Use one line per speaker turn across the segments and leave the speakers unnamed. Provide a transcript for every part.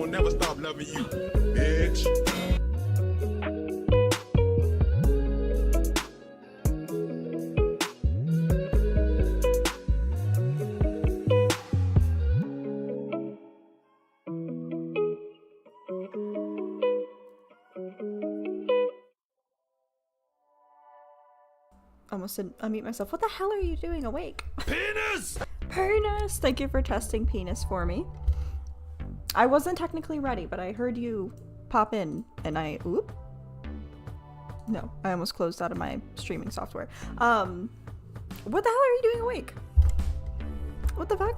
Never stop loving you, bitch.
Almost didn't unmute myself. What the hell are you doing awake?
Penis!
Penis! Thank you for testing penis for me. I wasn't technically ready, but I heard you pop in, and oop. No, I almost closed out of my streaming software. What the hell are you doing awake? What the fuck?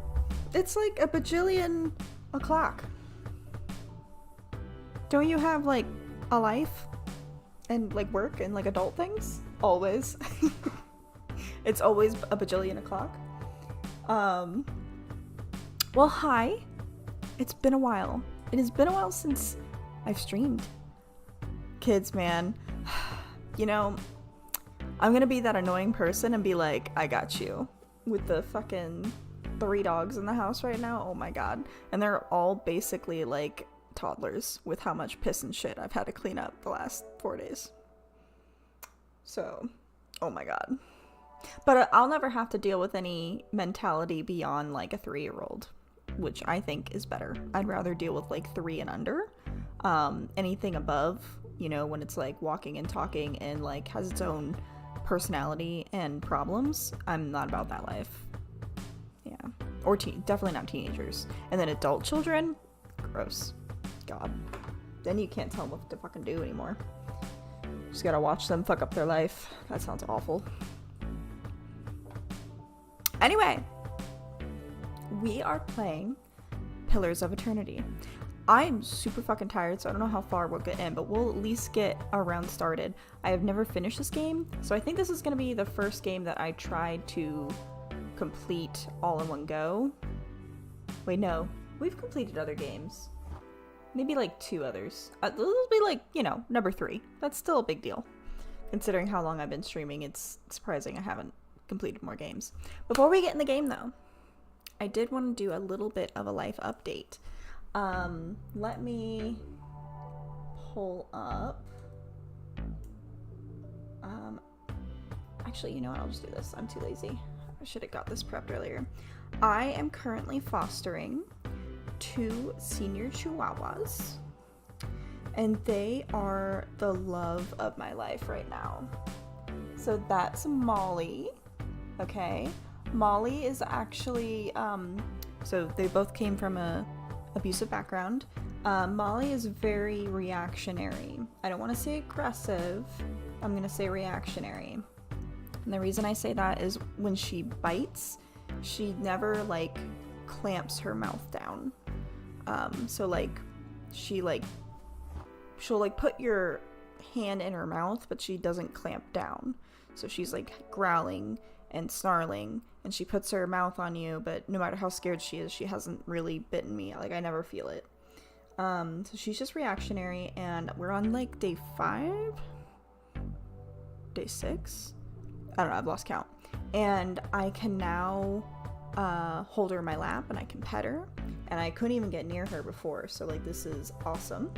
It's like a bajillion o'clock. Don't you have, like, a life? And, like, work and, like, adult things? Always. It's always a bajillion o'clock. Well, hi. It's been a while. It has been a while since I've streamed. Kids, man. You know, I'm gonna be that annoying person and be like, I got you. With the fucking 3 dogs in the house right now. Oh my god. And they're all basically like toddlers with how much piss and shit I've had to clean up the last 4 days. So, oh my god. But I'll never have to deal with any mentality beyond like a 3-year-old. Which I think is better. I'd rather deal with like 3 and under. Anything above, you know, when it's like walking and talking and like has its own personality and problems, I'm not about that life. Yeah. Or definitely not teenagers. And then adult children, gross. God. Then you can't tell them what to fucking do anymore. Just gotta watch them fuck up their life. That sounds awful. Anyway. We are playing Pillars of Eternity. I'm super fucking tired, so I don't know how far we'll get in, but we'll at least get a round started. I have never finished this game, so I think this is going to be the first game that I tried to complete all in one go. Wait, no. We've completed other games. Maybe like 2 others. This will be like, you know, number 3. That's still a big deal. Considering how long I've been streaming, it's surprising I haven't completed more games. Before we get in the game, though, I did want to do a little bit of a life update. Let me pull up. Actually, you know what? I'll just do this. I'm too lazy. I should have got this prepped earlier. I am currently fostering 2 senior chihuahuas, and they are the love of my life right now. So that's Molly. Okay. Molly is actually, so they both came from a abusive background. Molly is very reactionary. I don't want to say aggressive. I'm going to say reactionary. And the reason I say that is when she bites, she never, like, clamps her mouth down. So, like, she'll, like, put your hand in her mouth, but she doesn't clamp down. So she's, like, growling and snarling, and she puts her mouth on you, but no matter how scared she is, she hasn't really bitten me. Like, I never feel it. So she's just reactionary, and we're on, like, day 5? Day 6? I don't know, I've lost count. And I can now hold her in my lap, and I can pet her, and I couldn't even get near her before, so, like, this is awesome.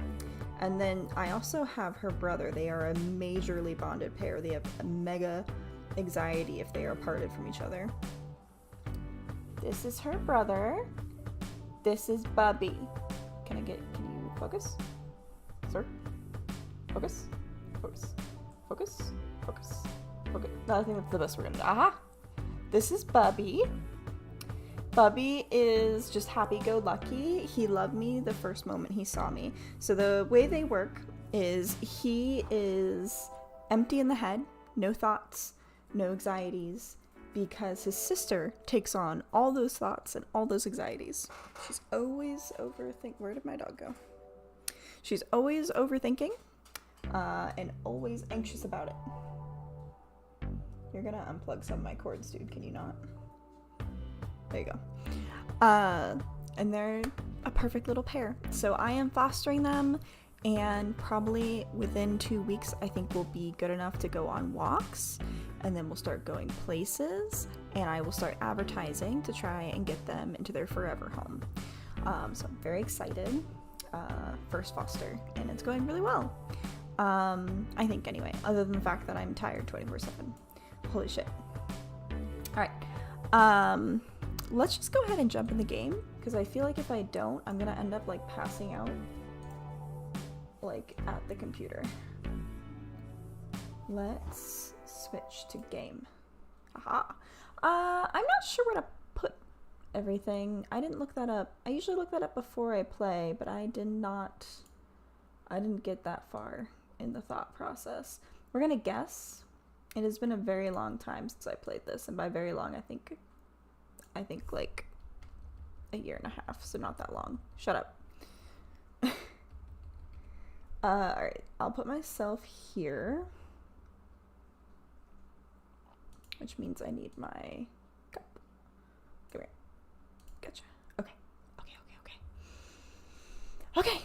And then I also have her brother. They are a majorly bonded pair. They have a mega anxiety if they are parted from each other. This is her brother. This is Bubby. Can you focus? Sir? Focus? Focus. Focus? Focus. Focus. No, I think that's the best we're gonna do. Aha! This is Bubby. Bubby is just happy-go-lucky. He loved me the first moment he saw me. So the way they work is he is empty in the head, no thoughts, no anxieties, because his sister takes on all those thoughts and all those anxieties. She's always where did my dog go? She's always overthinking and always anxious about it. You're gonna unplug some of my cords, dude, can you not? There you go. And they're a perfect little pair. So I am fostering them, and probably within 2 weeks, I think we'll be good enough to go on walks, and then we'll start going places, and I will start advertising to try and get them into their forever home. So I'm very excited. First foster, and it's going really well. I think anyway, other than the fact that I'm tired 24/7. Holy shit. Alright. Let's just go ahead and jump in the game, because I feel like if I don't, I'm gonna end up like passing out like at the computer. Let's switch to game. Aha. I'm not sure where to put everything. I didn't look that up. I usually look that up before I play, but I didn't get that far in the thought process. We're gonna guess. It has been a very long time since I played this, and by very long, I think like a year and a half, so not that long. Shut up. Alright, I'll put myself here, which means I need my cup. Come here. Gotcha. Okay. Okay.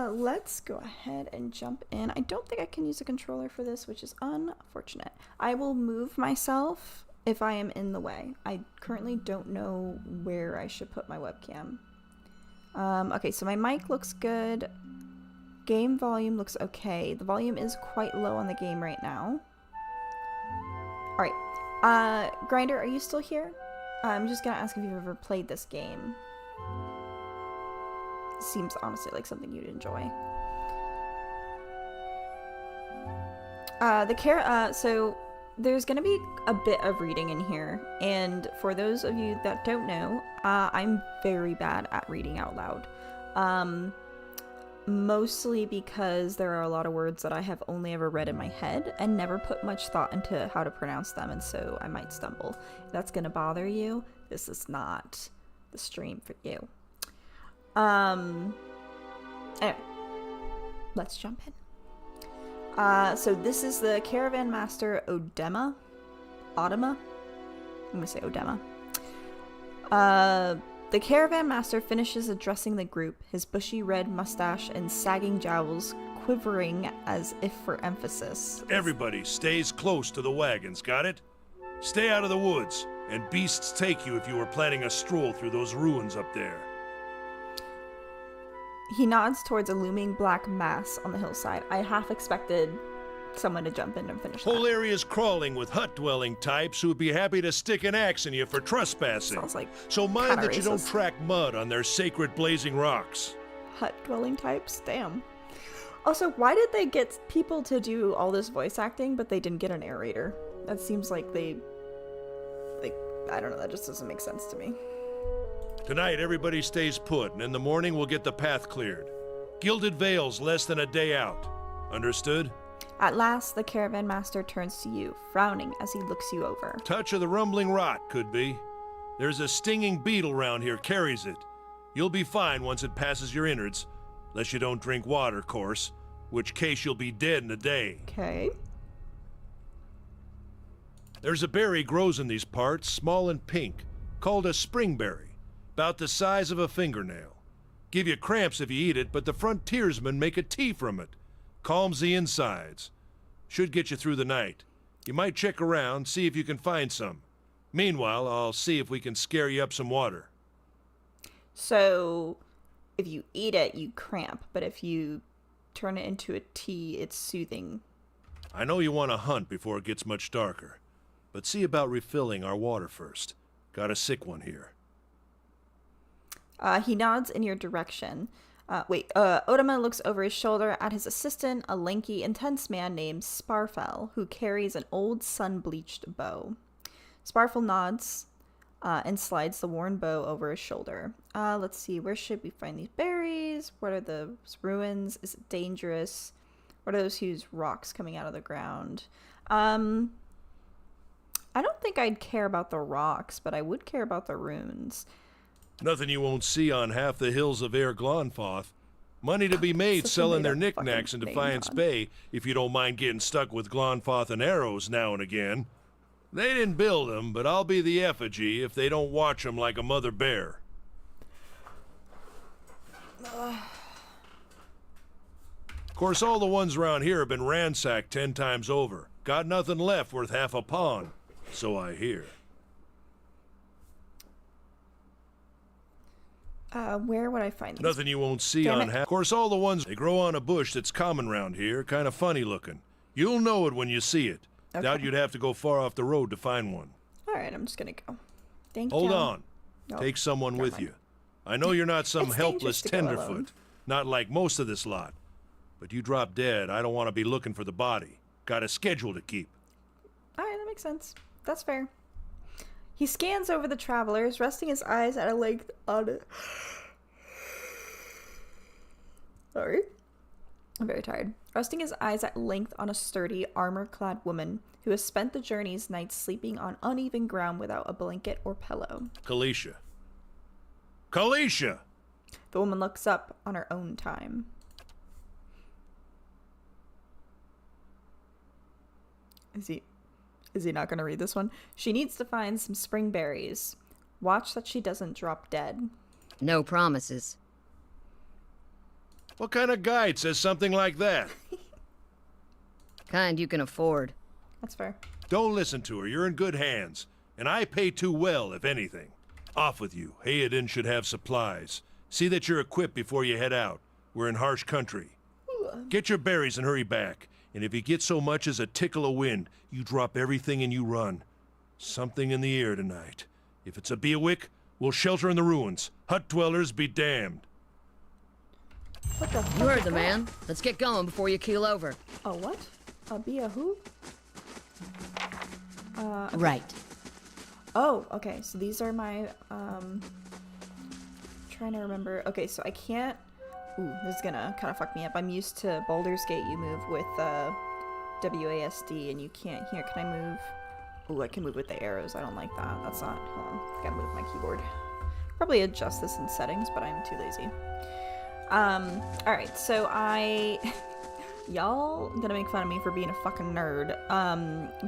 Let's go ahead and jump in. I don't think I can use a controller for this, which is unfortunate. I will move myself if I am in the way. I currently don't know where I should put my webcam. Okay, so my mic looks good. Game volume looks okay. The volume is quite low on the game right now. Alright. Grinder, are you still here? I'm just gonna ask if you've ever played this game. Seems honestly like something you'd enjoy. So there's gonna be a bit of reading in here, and for those of you that don't know, I'm very bad at reading out loud. Mostly because there are a lot of words that I have only ever read in my head and never put much thought into how to pronounce them, and so I might stumble. If that's gonna bother you, this is not the stream for you. Anyway, let's jump in. So this is the Caravan Master Odema. I'm gonna say Odema. The Caravan Master finishes addressing the group, his bushy red mustache and sagging jowls quivering as if for emphasis.
Everybody stays close to the wagons, got it? Stay out of the woods, and beasts take you if you were planning a stroll through those ruins up there.
He nods towards a looming black mass on the hillside. I half expected someone to jump in and finish that.
Whole area's crawling with hut-dwelling types who would be happy to stick an axe in you for trespassing.
Sounds like
so mind that
racist.
You don't track mud on their sacred blazing rocks.
Hut-dwelling types? Damn. Also, why did they get people to do all this voice acting, but they didn't get a narrator? That seems like they I don't know, that just doesn't make sense to me.
Tonight, everybody stays put, and in the morning, we'll get the path cleared. Gilded Vale's less than a day out. Understood?
At last, the Caravan Master turns to you, frowning as he looks you over.
Touch of the rumbling rot, could be. There's a stinging beetle round here, carries it. You'll be fine once it passes your innards, unless you don't drink water, course, which case you'll be dead in a day.
Okay.
There's a berry grows in these parts, small and pink, called a springberry. About the size of a fingernail. Give you cramps if you eat it, but the frontiersmen make a tea from it. Calms the insides. Should get you through the night. You might check around, see if you can find some. Meanwhile, I'll see if we can scare you up some water.
So, if you eat it, you cramp, but if you turn it into a tea, it's soothing.
I know you want to hunt before it gets much darker, but see about refilling our water first. Got a sick one here.
He nods in your direction. Odema looks over his shoulder at his assistant, a lanky, intense man named Sparfell, who carries an old sun-bleached bow. Sparfell nods and slides the worn bow over his shoulder. Let's see, where should we find these berries? What are the ruins? Is it dangerous? What are those huge rocks coming out of the ground? I don't think I'd care about the rocks, but I would care about the ruins.
Nothing you won't see on half the hills of Air Glonfoth. Money to be made selling their knickknacks in Defiance Bay, if you don't mind getting stuck with Glonfoth and arrows now and again. They didn't build 'em, but I'll be the effigy if they don't watch 'em like a mother bear. Of course, all the ones around here have been ransacked 10 times over. Got nothing left worth half a pawn, so I hear.
Where would I find these?
Nothing you won't see on half. Of course, all the ones, they grow on a bush that's common round here, kind of funny looking. You'll know it when you see it.
Okay.
Doubt you'd have to go far off the road to find one.
Alright, I'm just gonna go. Thank you.
Hold on.
Nope,
Take someone
never
with
mind.
you. I know you're not some
It's
helpless
dangerous to go alone.
tenderfoot, not like most of this lot. But you drop dead, I don't want to be looking for the body. Got a schedule to keep.
Alright, that makes sense. That's fair. He scans over the travelers, resting his eyes at a length on it. Sorry. I'm very tired. Resting his eyes at length on a sturdy, armor-clad woman who has spent the journey's nights sleeping on uneven ground without a blanket or pillow.
Kalisha. Kalisha!
The woman looks up on her own time. Is he not going to read this one? She needs to find some spring berries. Watch that she doesn't drop dead.
No promises.
What kind of guide says something like that?
Kind you can afford.
That's fair.
Don't listen to her. You're in good hands. And I pay too well, if anything. Off with you. Hayden should have supplies. See that you're equipped before you head out. We're in harsh country. Get your berries and hurry back. And if you get so much as a tickle of wind, you drop everything and you run. Something in the air tonight. If it's a Beawick, we'll shelter in the ruins. Hut dwellers be damned.
What the fuck?
You heard
is
the
that?
man. Let's get going before you keel over.
A what? Be a who?
Right.
Oh, okay. So these are my, trying to remember. Okay, so I can't, ooh, this is gonna kind of fuck me up. I'm used to Baldur's Gate, you move with, WASD, and you can't here. Can I move? Ooh, I can move with the arrows. I don't like that. That's not, hold on. I gotta move my keyboard. Probably adjust this in settings, but I'm too lazy. Alright, so y'all gonna make fun of me for being a fucking nerd,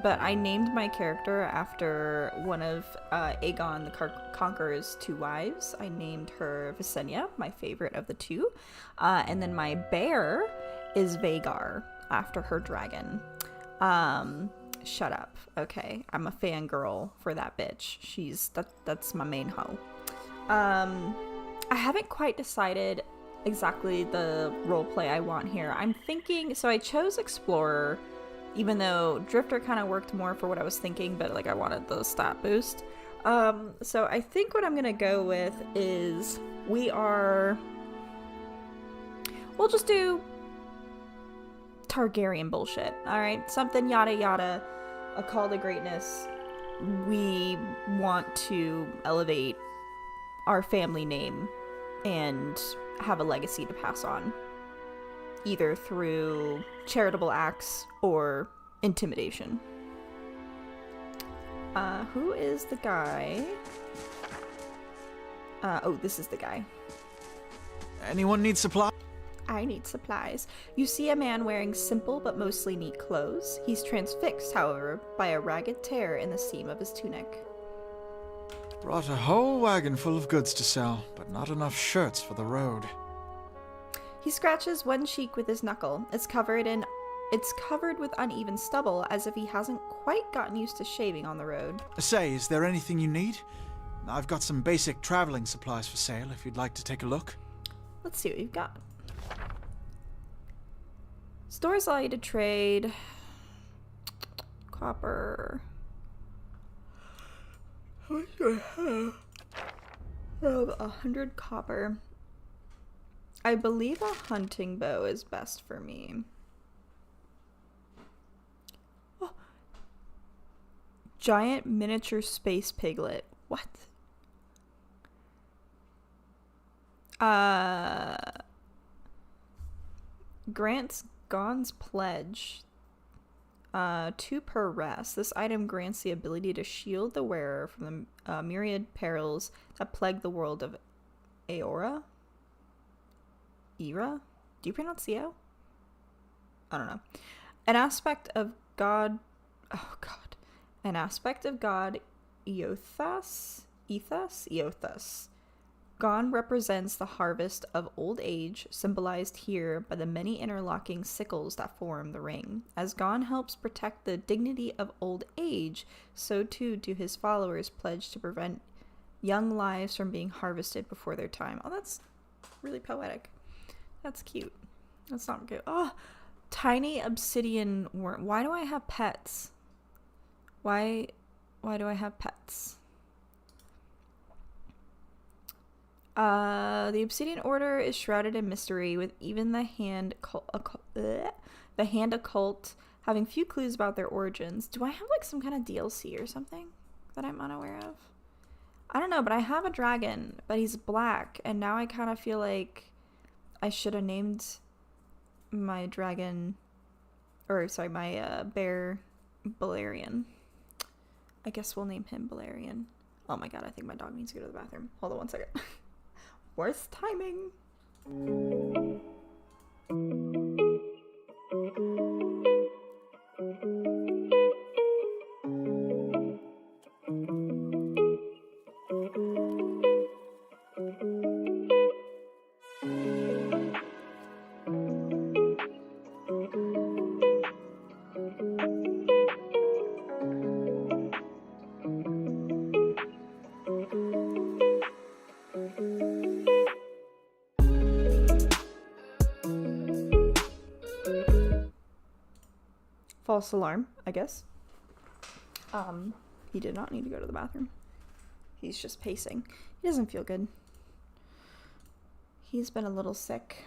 but I named my character after one of, Aegon the Conqueror's 2 wives. I named her Visenya, my favorite of the 2, and then my bear is Vhagar, after her dragon. Shut up. Okay, I'm a fangirl for that bitch. That's my main hoe. I haven't quite decided exactly the roleplay I want here. I'm thinking, so I chose Explorer, even though Drifter kind of worked more for what I was thinking, but like I wanted the stat boost. So I think what I'm gonna go with is we'll just do Targaryen bullshit, alright? Something yada yada, a call to greatness. We want to elevate our family name and have a legacy to pass on, either through charitable acts or intimidation. Who is the guy? Oh, this is the guy.
Anyone need supply?
I need supplies. You see a man wearing simple but mostly neat clothes. He's transfixed, however, by a ragged tear in the seam of his tunic.
Brought a whole wagon full of goods to sell, but not enough shirts for the road.
He scratches one cheek with his knuckle. It's covered with uneven stubble, as if he hasn't quite gotten used to shaving on the road.
Say, is there anything you need? I've got some basic traveling supplies for sale if you'd like to take a look.
Let's see what you've got. Stores allow you to trade copper. How much do I have? I have 100 copper. I believe a hunting bow is best for me. Oh. Giant miniature space piglet. What? Grants Gon's pledge. 2 per rest. This item grants the ability to shield the wearer from the myriad perils that plague the world of Aora? Era? Do you pronounce the O? I don't know. An aspect of God... Oh, God. an aspect of god Eothas. Eothas. Gon represents the harvest of old age, symbolized here by the many interlocking sickles that form the ring. As Gon helps protect the dignity of old age, so too do his followers pledge to prevent young lives from being harvested before their time. Oh, that's really poetic. That's cute. That's not good. Oh, tiny obsidian worm. Why do I have pets? Why do I have pets? The Obsidian Order is shrouded in mystery, with even the hand occult having few clues about their origins. Do I have like some kind of DLC or something that I'm unaware of? I don't know, but I have a dragon, but he's black, and now I kind of feel like I should have named my dragon, or sorry, my bear Balerion. I guess we'll name him Balerion. Oh my god, I think my dog needs to go to the bathroom. Hold on one second. Worst timing. False alarm, I guess. He did not need to go to the bathroom. He's just pacing. He doesn't feel good. He's been a little sick.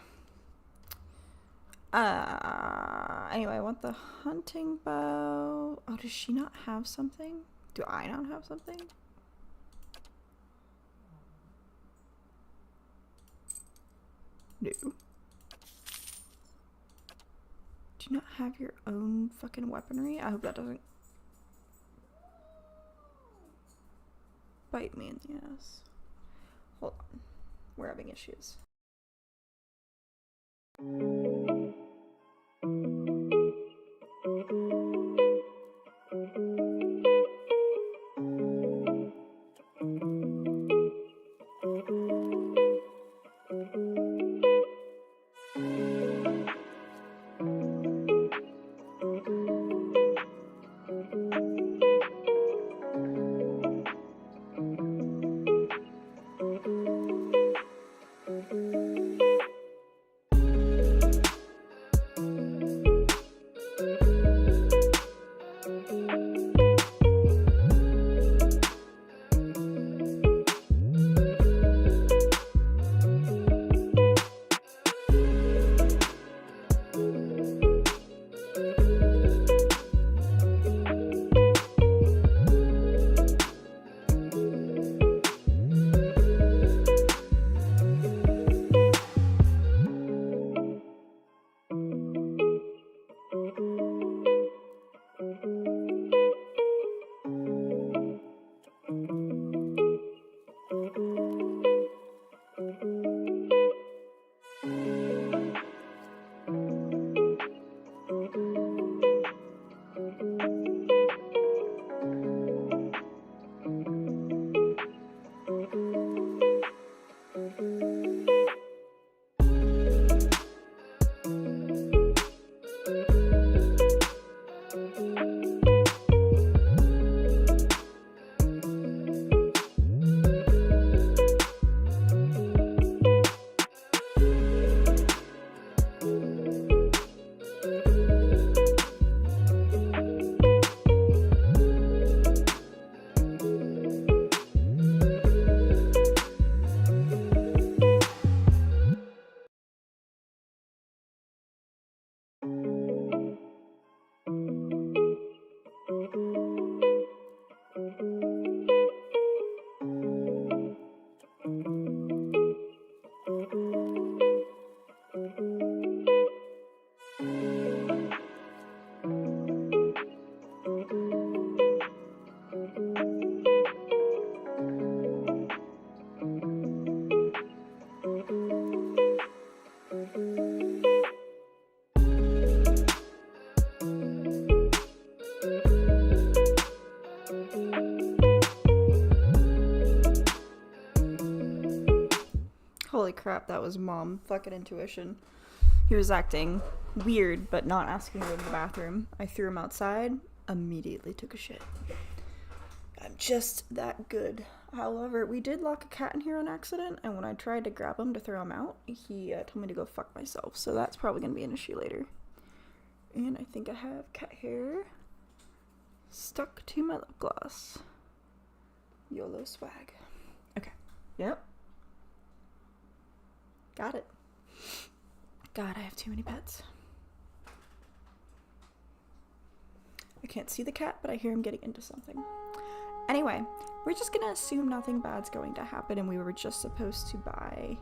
Anyway, I want the hunting bow. Oh, does she not have something? Do I not have something? No. Do you not have your own fucking weaponry? I hope that doesn't bite me in the ass. Hold on. We're having issues. Holy crap, that was mom. Fucking intuition. He was acting weird, but not asking to go to the bathroom. I threw him outside, immediately took a shit. I'm just that good. However, we did lock a cat in here on accident, and when I tried to grab him to throw him out, he told me to go fuck myself, so that's probably going to be an issue later. And I think I have cat hair stuck to my lip gloss. YOLO swag. Okay. Yep. Got it. God, I have too many pets. I can't see the cat, but I hear him getting into something. Anyway, we're just gonna assume nothing bad's going to happen and we were just supposed to buy...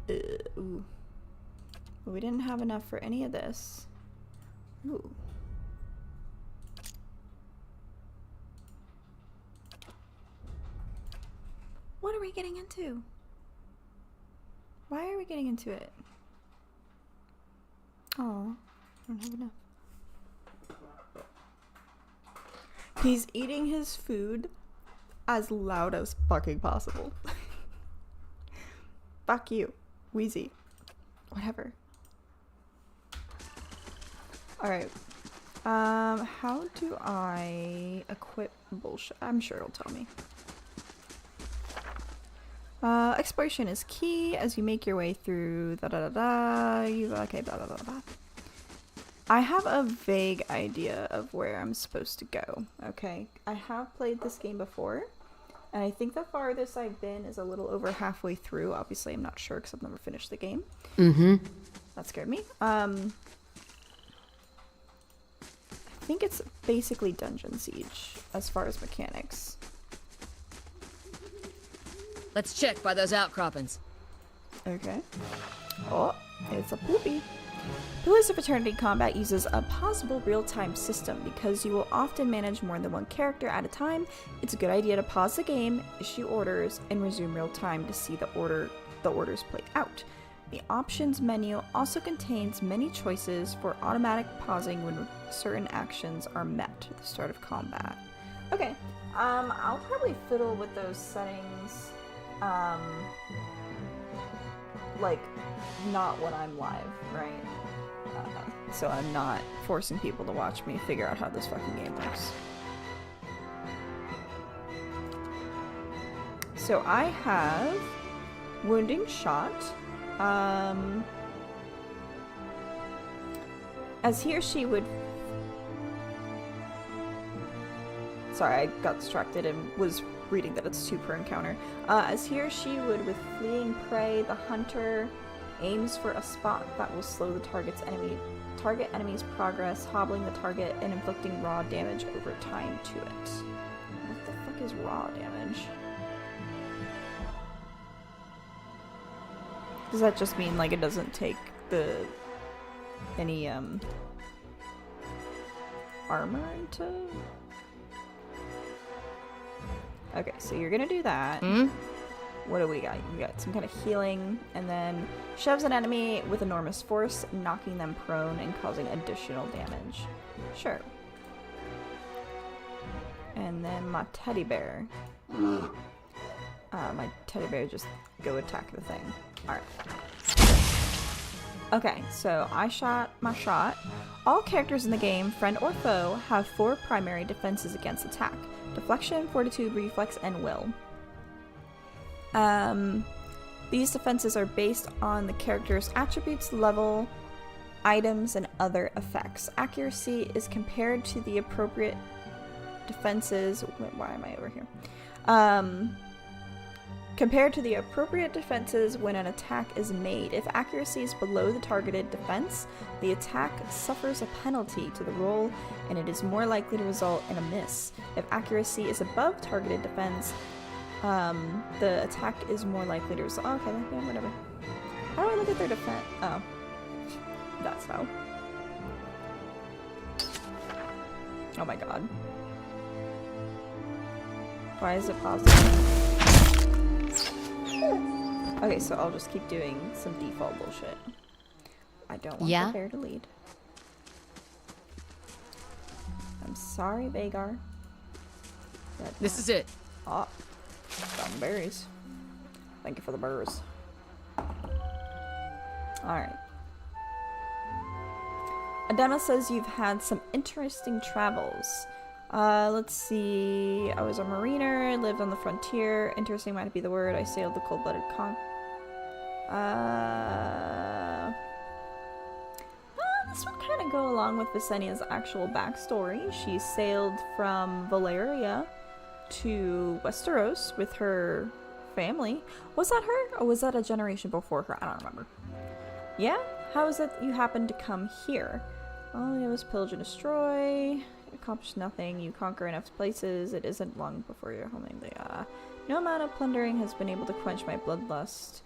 ooh. But we didn't have enough for any of this. Ooh. What are we getting into? Why are we getting into it? Oh, I don't have enough. He's eating his food as loud as fucking possible. Fuck you, Wheezy. Whatever. Alright. How do I equip bullshit? I'm sure it'll tell me. Exploration is key as you make your way through okay, blah blah blah blah. I have a vague idea of where I'm supposed to go, okay? I have played this game before, and I think the farthest I've been is a little over halfway through. Obviously, I'm not sure because I've never finished the game.
Mm-hmm.
That scared me. I think it's basically Dungeon Siege as far as mechanics.
Let's check by those outcroppings.
Okay. Oh, it's a poopy. Pillars of Eternity combat uses a possible real-time system. Because you will often manage more than one character at a time, it's a good idea to pause the game, issue orders, and resume real time to see the orders play out. The options menu also contains many choices for automatic pausing when certain actions are met at the start of combat. Okay, I'll probably fiddle with those settings, like, not when I'm live, right? So I'm not forcing people to watch me figure out how this fucking game works. So I have Wounding Shot. As he or she would... Sorry, I got distracted and was reading that it's 2 per encounter. As he or she would with fleeing prey, the hunter aims for a spot that will slow the target enemy's progress, hobbling the target and inflicting raw damage over time to it. What the fuck is raw damage? Does that just mean like it doesn't take any armor into? Okay, so you're gonna do that. What do we got? We got some kind of healing, and then shoves an enemy with enormous force, knocking them prone and causing additional damage. Sure. And then my teddy bear. My teddy bear just go attack the thing. Alright. Okay, so I shot my shot. All characters in the game, friend or foe, have 4 primary defenses against attack. Deflection, Fortitude, Reflex, and Will. These defenses are based on the character's attributes, level, items, and other effects. Accuracy is compared to the appropriate defenses. Why am I over here? Compared to the appropriate defenses when an attack is made. If accuracy is below the targeted defense, the attack suffers a penalty to the roll, and it is more likely to result in a miss. If accuracy is above targeted defense, the attack is more likely to result. Okay, yeah, whatever. How do I look at their defense? Oh, that's how. Oh my god. Why is it positive? Okay, so I'll just keep doing some default bullshit. I don't want the bear to lead. I'm sorry, Vagar.
This is it.
Ah, some berries. Thank you for the burrs. Alright. Adema says you've had some interesting travels. Let's see. I was a mariner, lived on the frontier. Interesting might be the word. I sailed the cold-blooded this would kind of go along with Visenia's actual backstory. She sailed from Valeria to Westeros with her family. Was that her? Or was that a generation before her? I don't remember. Yeah? How is it you happened to come here? All it was pillage and destroy. Accomplish nothing. You conquer enough places. It isn't long before you're home. No amount of plundering has been able to quench my bloodlust.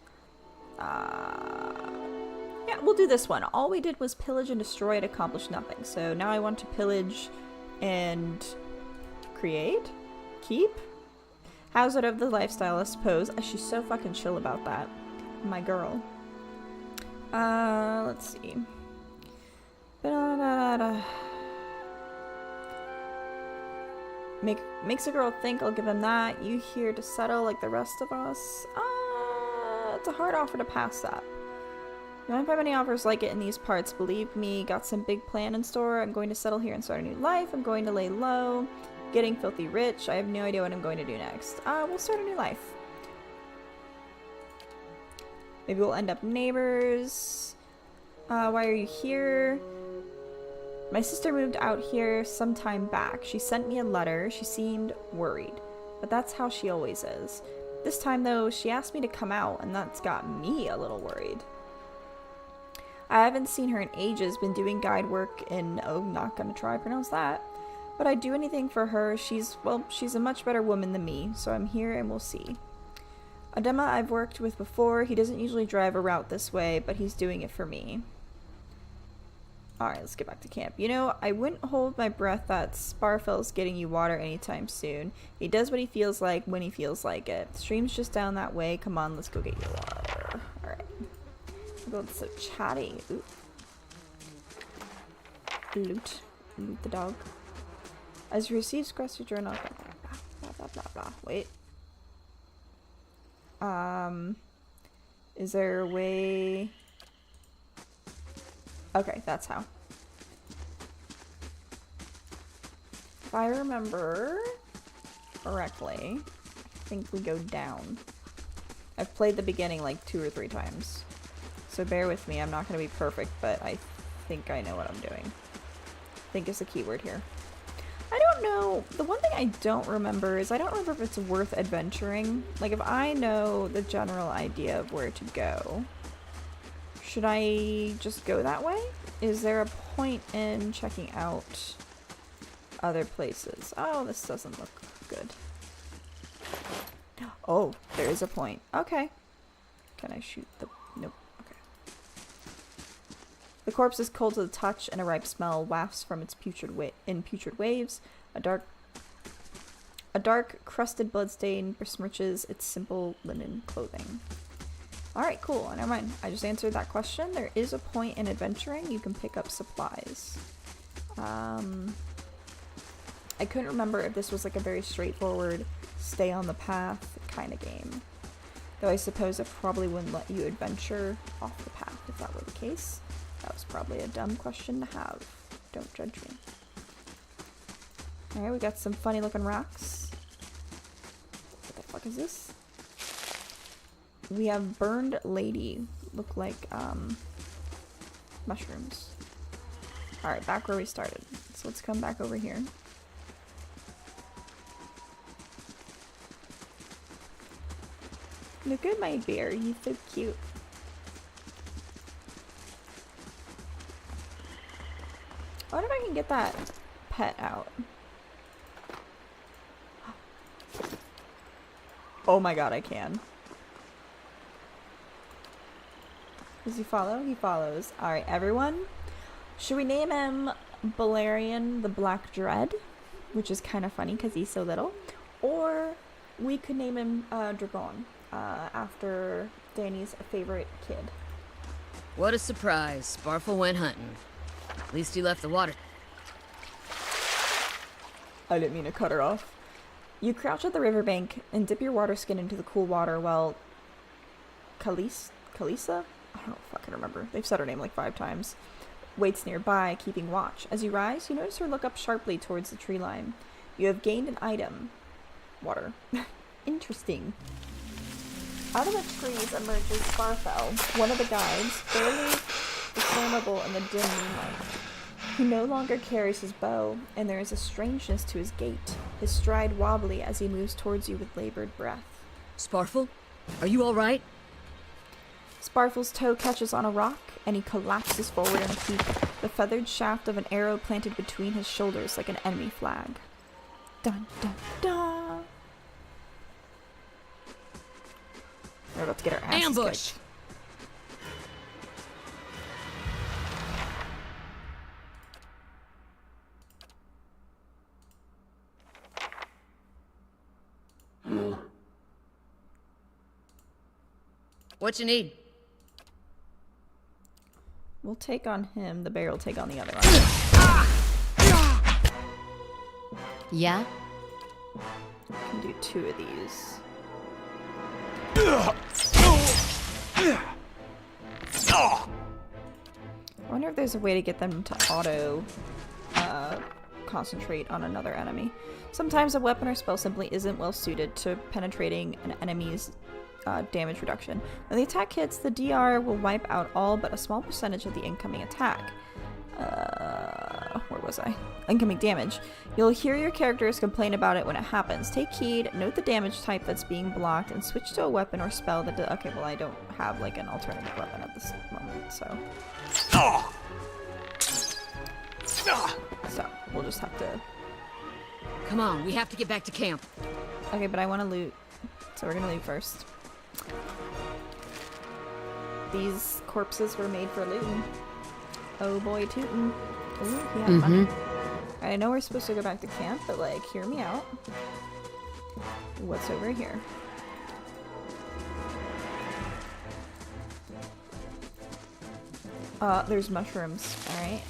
Yeah, we'll do this one. All we did was pillage and destroy. It accomplished nothing. So now I want to pillage and create? Keep? Hazard of the lifestyle, I suppose. She's so fucking chill about that. My girl. Let's see. Makes a girl think, I'll give him that. You here to settle like the rest of us? It's a hard offer to pass up. You don't find many offers like it in these parts, believe me. Got some big plan in store. I'm going to settle here and start a new life. I'm going to lay low. Getting filthy rich. I have no idea what I'm going to do next. We'll start a new life. Maybe we'll end up neighbors. Why are you here? My sister moved out here some time back. She sent me a letter. She seemed worried, but that's how she always is. This time, though, she asked me to come out, and that's got me a little worried. I haven't seen her in ages, been doing guide work in, oh, not gonna try to pronounce that. But I'd do anything for her. She's a much better woman than me, so I'm here and we'll see. Adema I've worked with before. He doesn't usually drive a route this way, but he's doing it for me. Alright, let's get back to camp. You know, I wouldn't hold my breath that Sparfell's getting you water anytime soon. He does what he feels like when he feels like it. The stream's just down that way. Come on, let's go get you water. Alright. Oh, it's so chatty. Ooh. Loot the dog. As you receive scratch your journal. Blah, blah, blah, blah. Wait. Is there a way... Okay, that's how. If I remember correctly, I think we go down. I've played the beginning like 2 or 3 times. So bear with me, I'm not going to be perfect, but I think I know what I'm doing. Think is the key word here. I don't know, the one thing I don't remember is I don't remember if it's worth adventuring. Like if I know the general idea of where to go, should I just go that way? Is there a point in checking out other places? Oh, this doesn't look good. Oh, there is a point. Okay. Can I shoot the... Nope. Okay. The corpse is cold to the touch and a ripe smell wafts from its putrid waves. A dark crusted bloodstain besmirches its simple linen clothing. Alright, cool. Never mind. I just answered that question. There is a point in adventuring. You can pick up supplies. I couldn't remember if this was like a very straightforward stay on the path kind of game. Though I suppose it probably wouldn't let you adventure off the path if that were the case. That was probably a dumb question to have. Don't judge me. Alright, we got some funny looking rocks. What the fuck is this? We have burned lady. Look like, mushrooms. Alright, back where we started. So let's come back over here. Look at my bear. He's so cute. I wonder if I can get that pet out. Oh my god, I can. Does he follow? He follows. Alright, everyone. Should we name him Balerion the Black Dread? Which is kind of funny because he's so little. Or we could name him Dragon, after Danny's favorite kid.
What a surprise. Sparfel went hunting. At least he left the water.
I didn't mean to cut her off. You crouch at the riverbank and dip your water skin into the cool water while Kalisa? I don't know if I can remember. They've said her name like 5 times. Waits nearby, keeping watch. As you rise, you notice her look up sharply towards the tree line. You have gained an item. Water. Interesting. Out of the trees emerges Sparfell, one of the guides, barely discernible in the dim moonlight. He no longer carries his bow, and there is a strangeness to his gait, his stride wobbly as he moves towards you with labored breath.
Sparfel? Are you alright?
Sparfel's toe catches on a rock, and he collapses forward in a heap, the feathered shaft of an arrow planted between his shoulders like an enemy flag. Dun dun dun! We're about to get our asses
Ambush!
kicked.
What you need?
We'll take on him, the bear will take on the other one.
Yeah?
I can do 2 of these. I wonder if there's a way to get them to auto concentrate on another enemy. Sometimes a weapon or spell simply isn't well suited to penetrating an enemy's damage reduction. When the attack hits, the DR will wipe out all but a small percentage of the incoming attack. Where was I? Incoming damage. You'll hear your characters complain about it when it happens. Take heed, note the damage type that's being blocked, and switch to a weapon or spell that okay, well I don't have like an alternative weapon at this moment, so. So, we'll just have to...
Come on, we have to get back to camp.
Okay, but I want to loot. So we're gonna loot first. These corpses were made for looting. Oh boy, tootin'. Ooh, he had money. I know we're supposed to go back to camp, but like, hear me out. What's over here? There's mushrooms. Alright.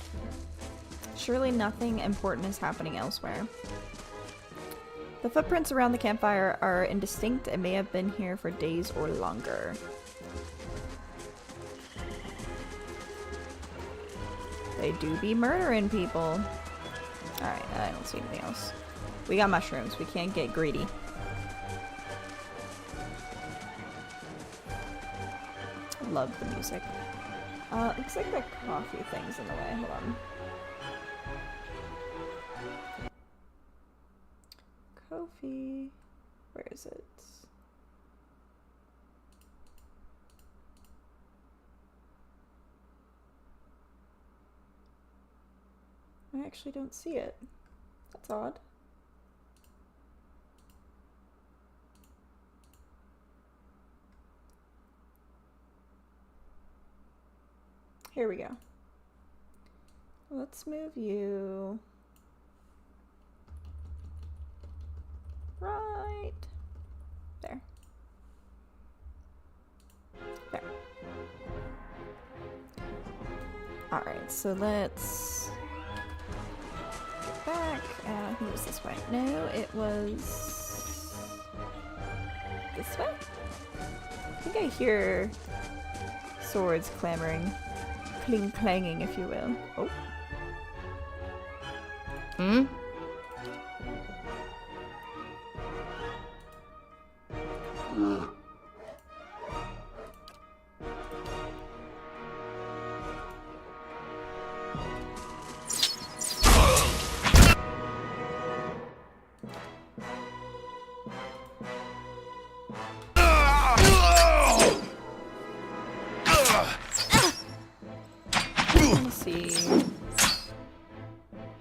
Surely nothing important is happening elsewhere. The footprints around the campfire are indistinct and may have been here for days or longer. They do be murdering people. Alright, I don't see anything else. We got mushrooms. We can't get greedy. Love the music. Looks like the coffee thing's in the way. Hold on. Kofi. Where is it? I actually don't see it. That's odd. Here we go. Let's move you right there. There. Alright, so let's get back. I think it was this way. No, it was this way? I think I hear swords clamoring. Clanging, if you will. Oh.
Hmm?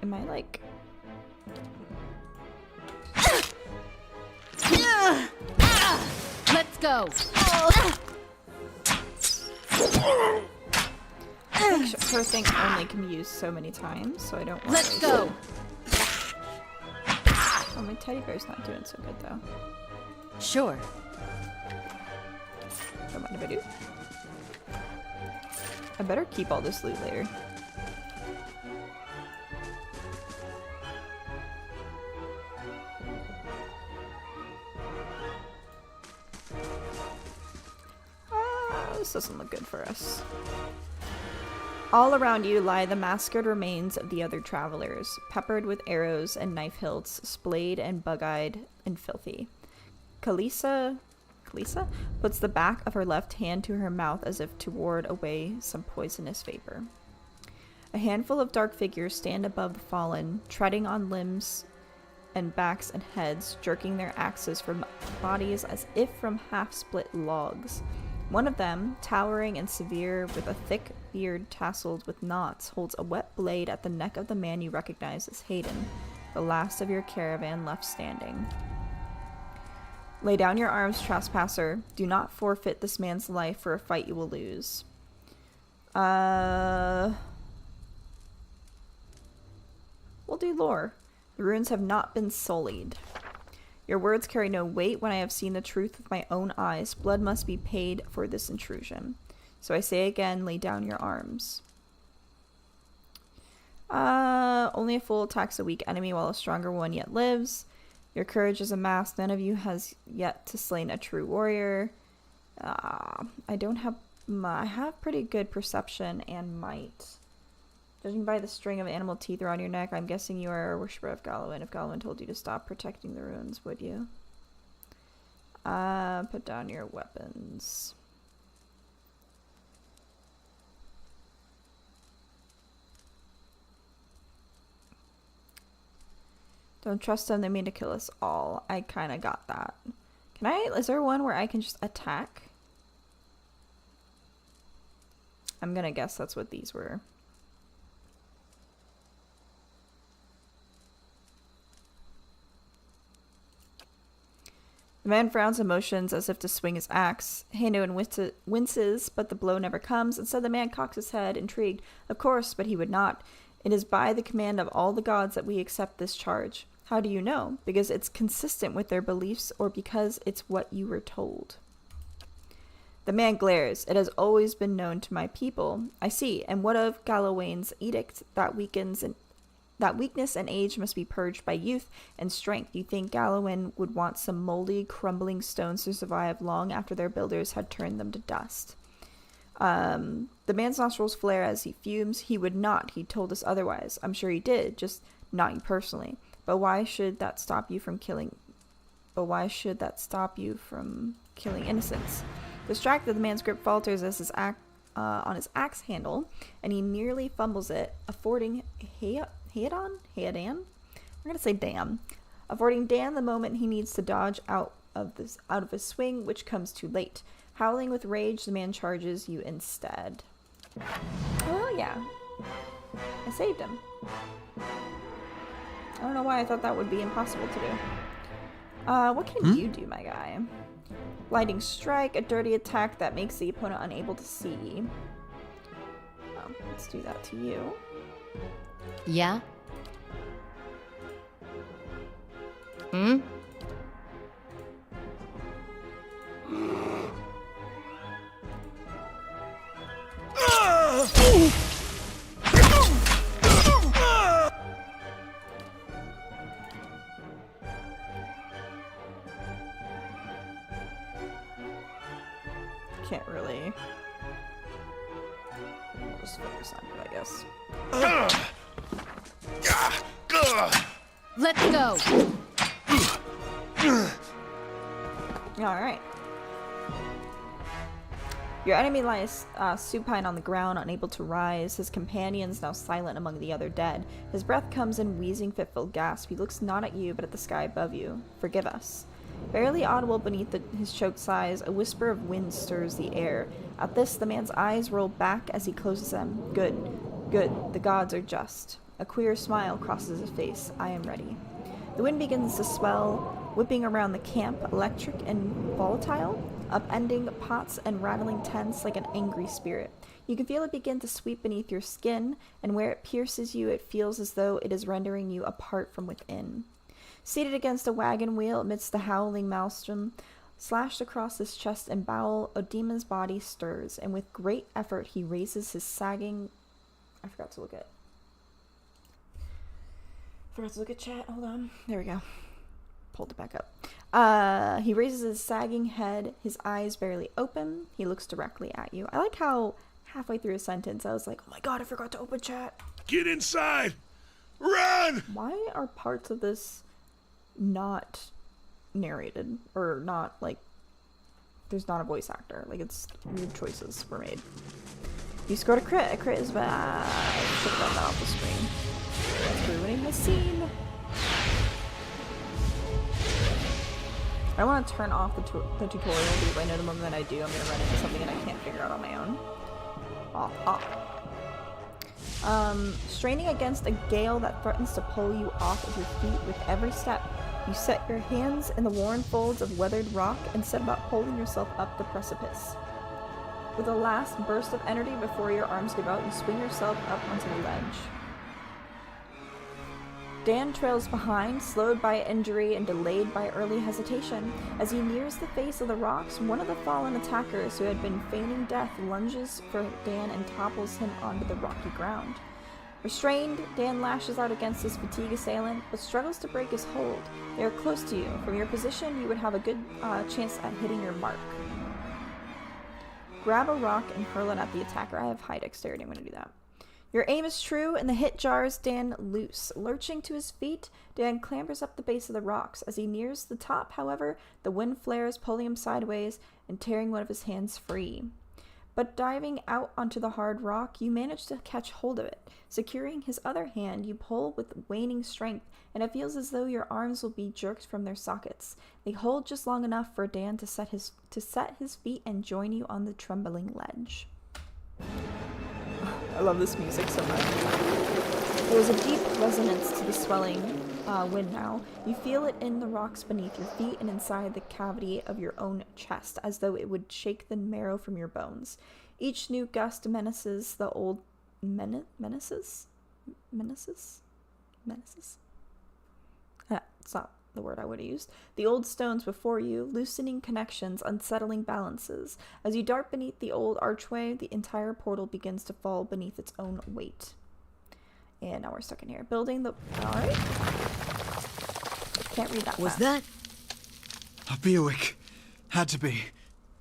Am I like...
Let's go.
I think her thing only can be used so many times, so I don't want
Let's
to
go.
Oh, my teddy bear's not doing so good though.
Sure.
Don't mind if I do. I better keep all this loot later. this doesn't look good for us. All around you lie the massacred remains of the other travelers, peppered with arrows and knife hilts, splayed and bug-eyed and filthy. Kalisa puts the back of her left hand to her mouth as if to ward away some poisonous vapor. A handful of dark figures stand above the fallen, treading on limbs and backs and heads, jerking their axes from bodies as if from half-split logs. One of them, towering and severe, with a thick beard tasseled with knots, holds a wet blade at the neck of the man you recognize as Hayden, the last of your caravan left standing. Lay down your arms, trespasser. Do not forfeit this man's life for a fight you will lose. We'll do lore. The ruins have not been sullied. Your words carry no weight when I have seen the truth with my own eyes. Blood must be paid for this intrusion. So I say again, lay down your arms. Only a fool attacks a weak enemy while a stronger one yet lives. Your courage is amassed. None of you has yet to slain a true warrior. I have pretty good perception and might. Judging by the string of animal teeth around your neck, I'm guessing you are a worshiper of Gallowin. If Gallowin told you to stop protecting the ruins, would you? Put down your weapons. Don't trust them, they mean to kill us all. I kind of got that. Is there one where I can just attack? I'm gonna guess that's what these were. The man frowns and motions as if to swing his axe. Hando winces, but the blow never comes. Instead, the man cocks his head, intrigued. Of course, but he would not. It is by the command of all the gods that we accept this charge. How do you know? Because it's consistent with their beliefs, or because it's what you were told? The man glares. It has always been known to my people. I see. And what of Galloway's edict that weakness and age must be purged by youth and strength? You think Gallowin would want some moldy, crumbling stones to survive long after their builders had turned them to dust? The man's nostrils flare as he fumes. He would not. He told us otherwise. I'm sure he did, just not you personally. But why should that stop you from killing innocents? Distracted, the man's grip falters as his on his axe handle, and he nearly fumbles it, affording Hayadan? We're gonna say Dan. Affording Dan the moment he needs to dodge out of his swing, which comes too late. Howling with rage, the man charges you instead. Oh yeah. I saved him. I don't know why I thought that would be impossible to do. What can you do, my guy? Blinding strike, a dirty attack that makes the opponent unable to see. Oh, let's do that to you.
Yeah? Hmm?
Can't really. We'll just focus on it, I guess.
Let's go!
Alright. Your enemy lies supine on the ground, unable to rise, his companions now silent among the other dead. His breath comes in wheezing, fitful gasp. He looks not at you, but at the sky above you. Forgive us. Barely audible beneath his choked sighs, a whisper of wind stirs the air. At this, the man's eyes roll back as he closes them. Good. Good. The gods are just. A queer smile crosses his face. I am ready. The wind begins to swell, whipping around the camp, electric and volatile, upending pots and rattling tents like an angry spirit. You can feel it begin to sweep beneath your skin, and where it pierces you, it feels as though it is rendering you apart from within. Seated against a wagon wheel amidst the howling maelstrom, slashed across his chest and bowel, Odima's body stirs, and with great effort he raises his sagging... I forgot to look at chat. Hold on. There we go. pulled it back up. He raises his sagging head, his eyes barely open. He looks directly at you. I like how halfway through a sentence I was like, oh my god, I forgot to open chat.
Get inside! Run!
Why are parts of this not narrated? Or not, like, there's not a voice actor. Like, it's weird choices were made. You scored a crit. A crit is bad. I should have got that off the screen. That's ruining the scene. I want to turn off the tutorial because I know the moment that I do, I'm going to run into something that I can't figure out on my own. Off. Straining against a gale that threatens to pull you off of your feet with every step. You set your hands in the worn folds of weathered rock and set about holding yourself up the precipice. With a last burst of energy before your arms give out, you swing yourself up onto the ledge. Dan trails behind, slowed by injury and delayed by early hesitation. As he nears the face of the rocks, one of the fallen attackers who had been feigning death lunges for Dan and topples him onto the rocky ground. Restrained, Dan lashes out against his fatigue assailant, but struggles to break his hold. They are close to you. From your position, you would have a good chance at hitting your mark. Grab a rock and hurl it at the attacker. I have high dexterity, I'm going to do that. Your aim is true, and the hit jars Dan loose. Lurching to his feet, Dan clambers up the base of the rocks. As he nears the top, however, the wind flares, pulling him sideways and tearing one of his hands free. But diving out onto the hard rock, you manage to catch hold of it. Securing his other hand, you pull with waning strength, and it feels as though your arms will be jerked from their sockets. They hold just long enough for Dan to set his feet and join you on the trembling ledge. I love this music so much. There is a deep resonance to the swelling wind now. You feel it in the rocks beneath your feet and inside the cavity of your own chest, as though it would shake the marrow from your bones. Each new gust menaces the old... Menaces? It's not the word I would have used. The old stones before you, loosening connections, unsettling balances. As you dart beneath the old archway, the entire portal begins to fall beneath its own weight. And now we're stuck in here. Building the... Alright. Can't read that
Was
fast.
that?
A Bewick. Had to be.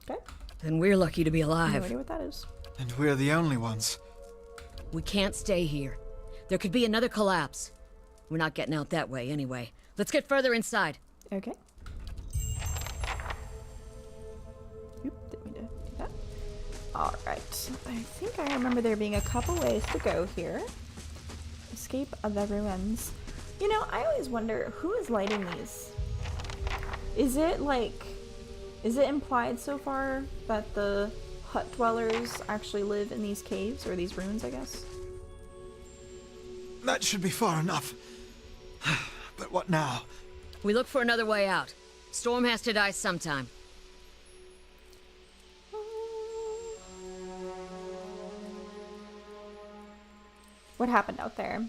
Okay.
Then we're lucky to be
No
alive.
idea what that is.
And we're the only ones.
We can't stay here. There could be another collapse. We're not getting out that way anyway. Let's get further inside.
Okay. Oop, didn't mean to do that. Alright. I think I remember there being a couple ways to go here. Escape of the ruins. You know, I always wonder, who is lighting these? Is it implied so far that the hut dwellers actually live in these caves, or these ruins, I guess?
That should be far enough. But what now?
We look for another way out. Storm has to die sometime.
What happened out there?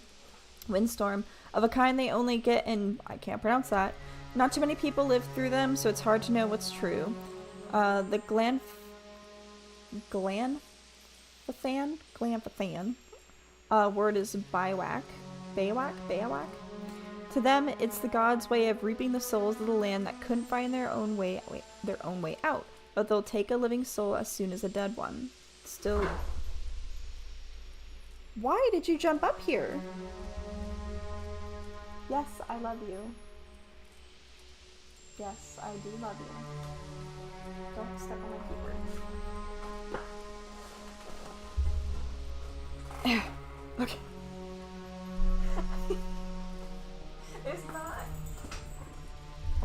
Windstorm, of a kind they only get in... I can't pronounce that. Not too many people live through them, so it's hard to know what's true. The Glanfathan word is Baywak. To them, it's the gods' way of reaping the souls of the land that couldn't find their own way out. But they'll take a living soul as soon as a dead one. Still... Why did you jump up here? Yes, I love you. Yes, I do love you. Don't step on my keyboard. Okay. There's not...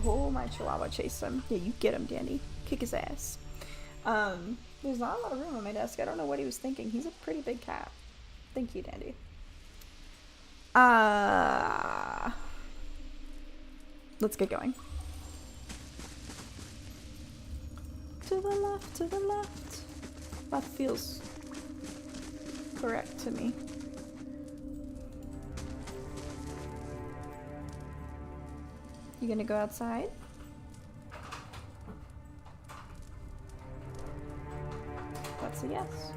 Oh, my chihuahua chased him. Yeah, you get him, Danny. Kick his ass. There's not a lot of room on my desk. I don't know what he was thinking. He's a pretty big cat. Thank you, Dandy. Let's get going. To the left, to the left. That feels correct to me. You gonna go outside? That's a yes.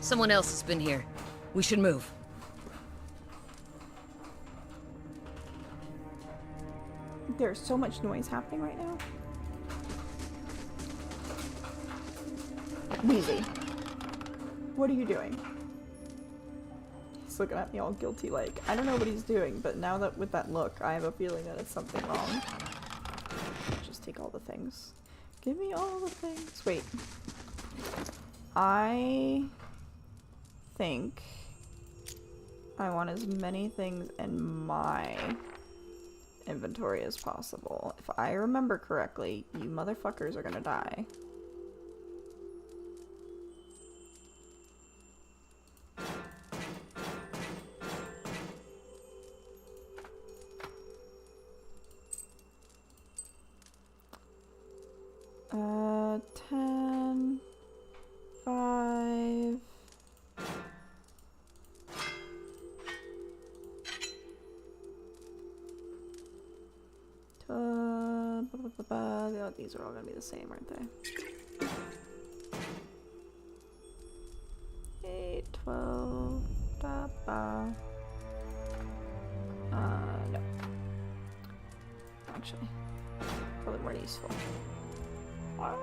Someone else has been here. We should move.
There's so much noise happening right now. Wheezy. What are you doing? He's looking at me all guilty like. I don't know what he's doing, but now that with that look, I have a feeling that it's something wrong. Just take all the things. Give me all the things. Wait. I think I want as many things in my inventory as possible. If I remember correctly, you motherfuckers are gonna die. Uh, 10, 5. Oh, these are all gonna be the same, aren't they? 8, 12, no. Actually, probably more useful. Okay.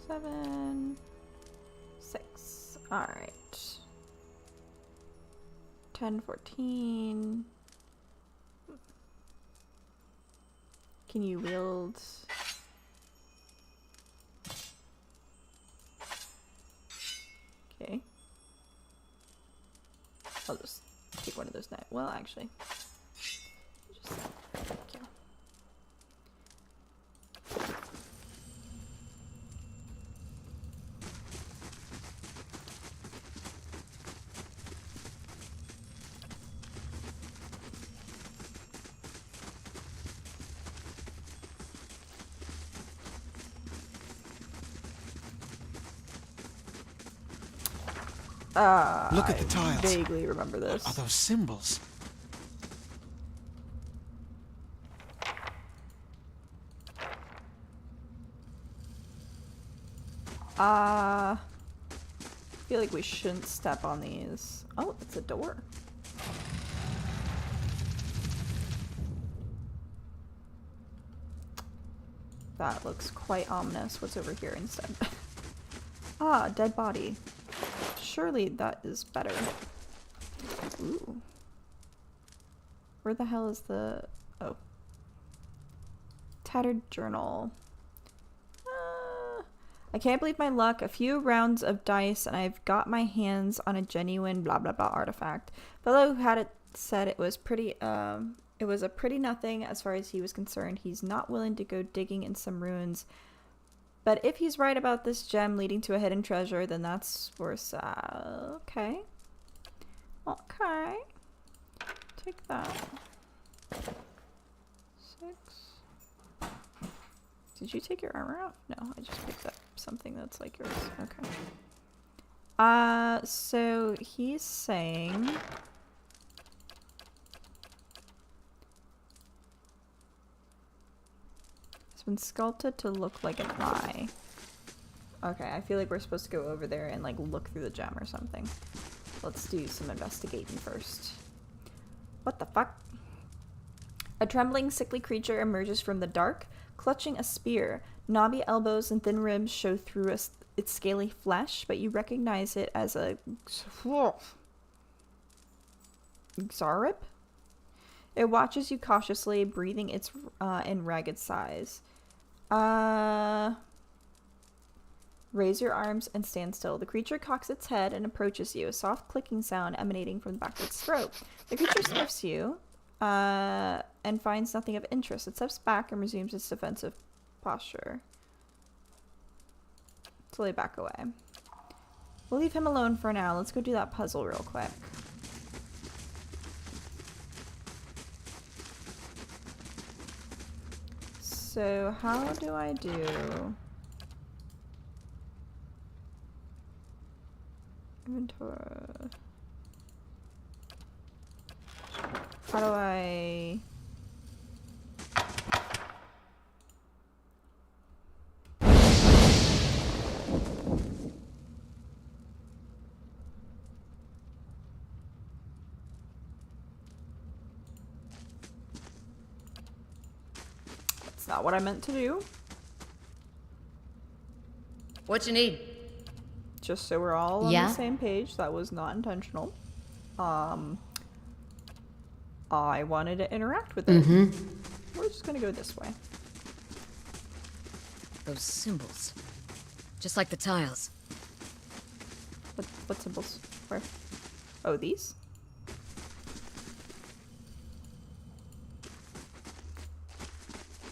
7, 6. Alright. 10, 14. Can you wield? Okay. I'll just take one of those knives. Well, actually. Just, thank you.
Look at the tiles.
I vaguely remember this.
What are those symbols?
I feel like we shouldn't step on these. Oh, it's a door. That looks quite ominous. What's over here instead? Ah, dead body. Surely that is better. Ooh. Where the hell is the... Oh. Tattered journal. I can't believe my luck. A few rounds of dice and I've got my hands on a genuine blah blah blah artifact. Fellow who had it said it was pretty, it was a pretty nothing as far as he was concerned. He's not willing to go digging in some ruins. But if he's right about this gem leading to a hidden treasure, then that's worth, okay. Okay. Take that. 6. Did you take your armor off? No, I just picked up something that's like yours. Okay. So he's saying... been sculpted to look like an eye. Okay, I feel like we're supposed to go over there and like look through the gem or something. Let's do some investigating first. What the fuck? A trembling, sickly creature emerges from the dark, clutching a spear. Knobby elbows and thin ribs show through its scaly flesh, but you recognize it as a Xarib? It watches you cautiously, breathing its in ragged sighs. Raise your arms and stand still. The creature cocks its head and approaches you, a soft clicking sound emanating from the back of its throat. The creature sniffs you and finds nothing of interest. It steps back and resumes its defensive posture. Slowly back away. We'll leave him alone for now. Let's go do that puzzle real quick. So how do I do inventory? How do I It's not what I meant to do.
What you need?
Just so we're all on
Yeah?
the same page, that was not intentional. I wanted to interact with it. We're just gonna go this way.
Those symbols. Just like the tiles.
What symbols? Where? Oh, these?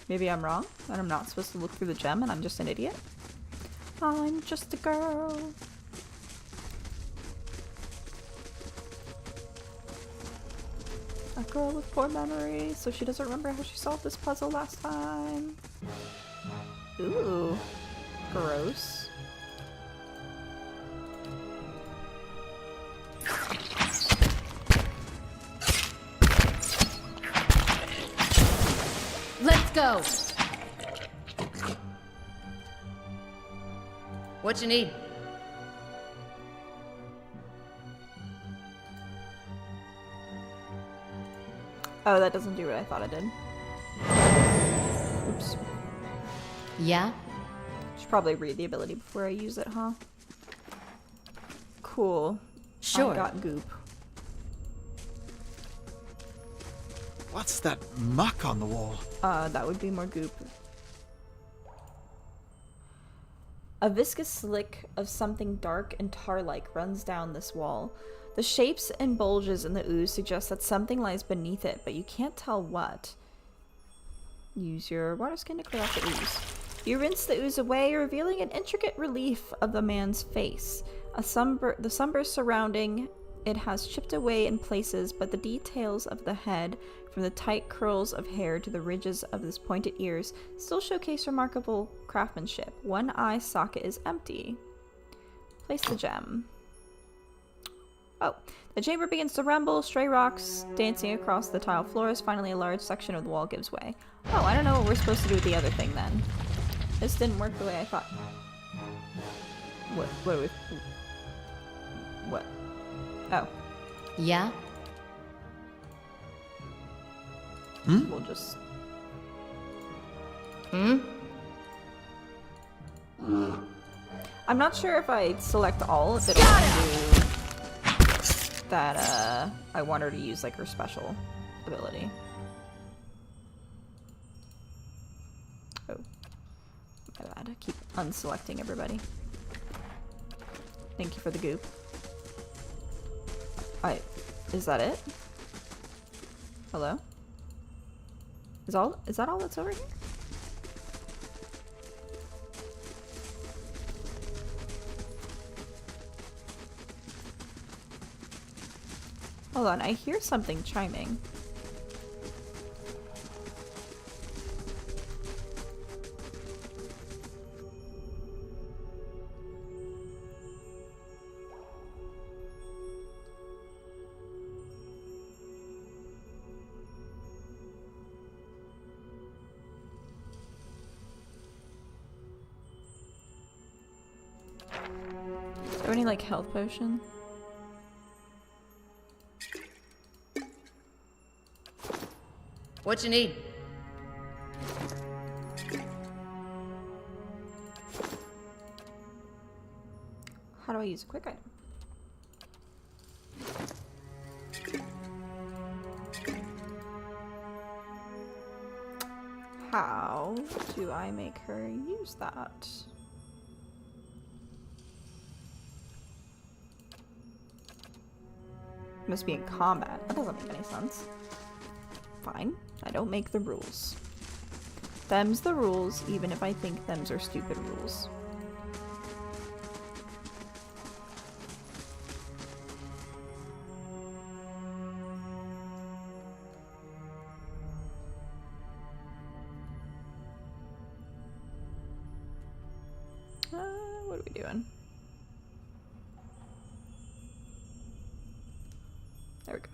Maybe I'm wrong, and I'm not supposed to look through the gem, and I'm just an idiot. I'm just a girl. A girl with poor memory, so she doesn't remember how she solved this puzzle last time. Ooh. Gross.
Let's go.
What you need?
Oh, that doesn't do what I thought it did. Oops.
Yeah?
Should probably read the ability before I use it, huh? Cool.
Sure.
I got goop.
What's that muck on the wall?
That would be more goop. A viscous slick of something dark and tar-like runs down this wall. The shapes and bulges in the ooze suggest that something lies beneath it, but you can't tell what. Use your water skin to clear off the ooze. You rinse the ooze away, revealing an intricate relief of the man's face. The somber surrounding it has chipped away in places, but the details of the head, from the tight curls of hair to the ridges of his pointed ears, still showcase remarkable craftsmanship. One eye socket is empty. Place the gem. Oh, the chamber begins to rumble, stray rocks dancing across the tile floors. Finally, a large section of the wall gives way. Oh, I don't know what we're supposed to do with the other thing then. This didn't work the way I thought. What? Oh.
Yeah?
We'll just... I'm not sure if I select all, if it'll do that, I want her to use, like, her special ability. Oh. My bad. I keep unselecting everybody. Thank you for the goop. Is that it? Hello? Is that all that's over here? Hold on, I hear something chiming. Is there any, like, health potion?
What you need?
How do I use a quick item? How do I make her use that? Must be in combat. That doesn't make any sense. Fine. I don't make the rules. Them's the rules, even if I think them's are stupid rules. What are we doing? There we go.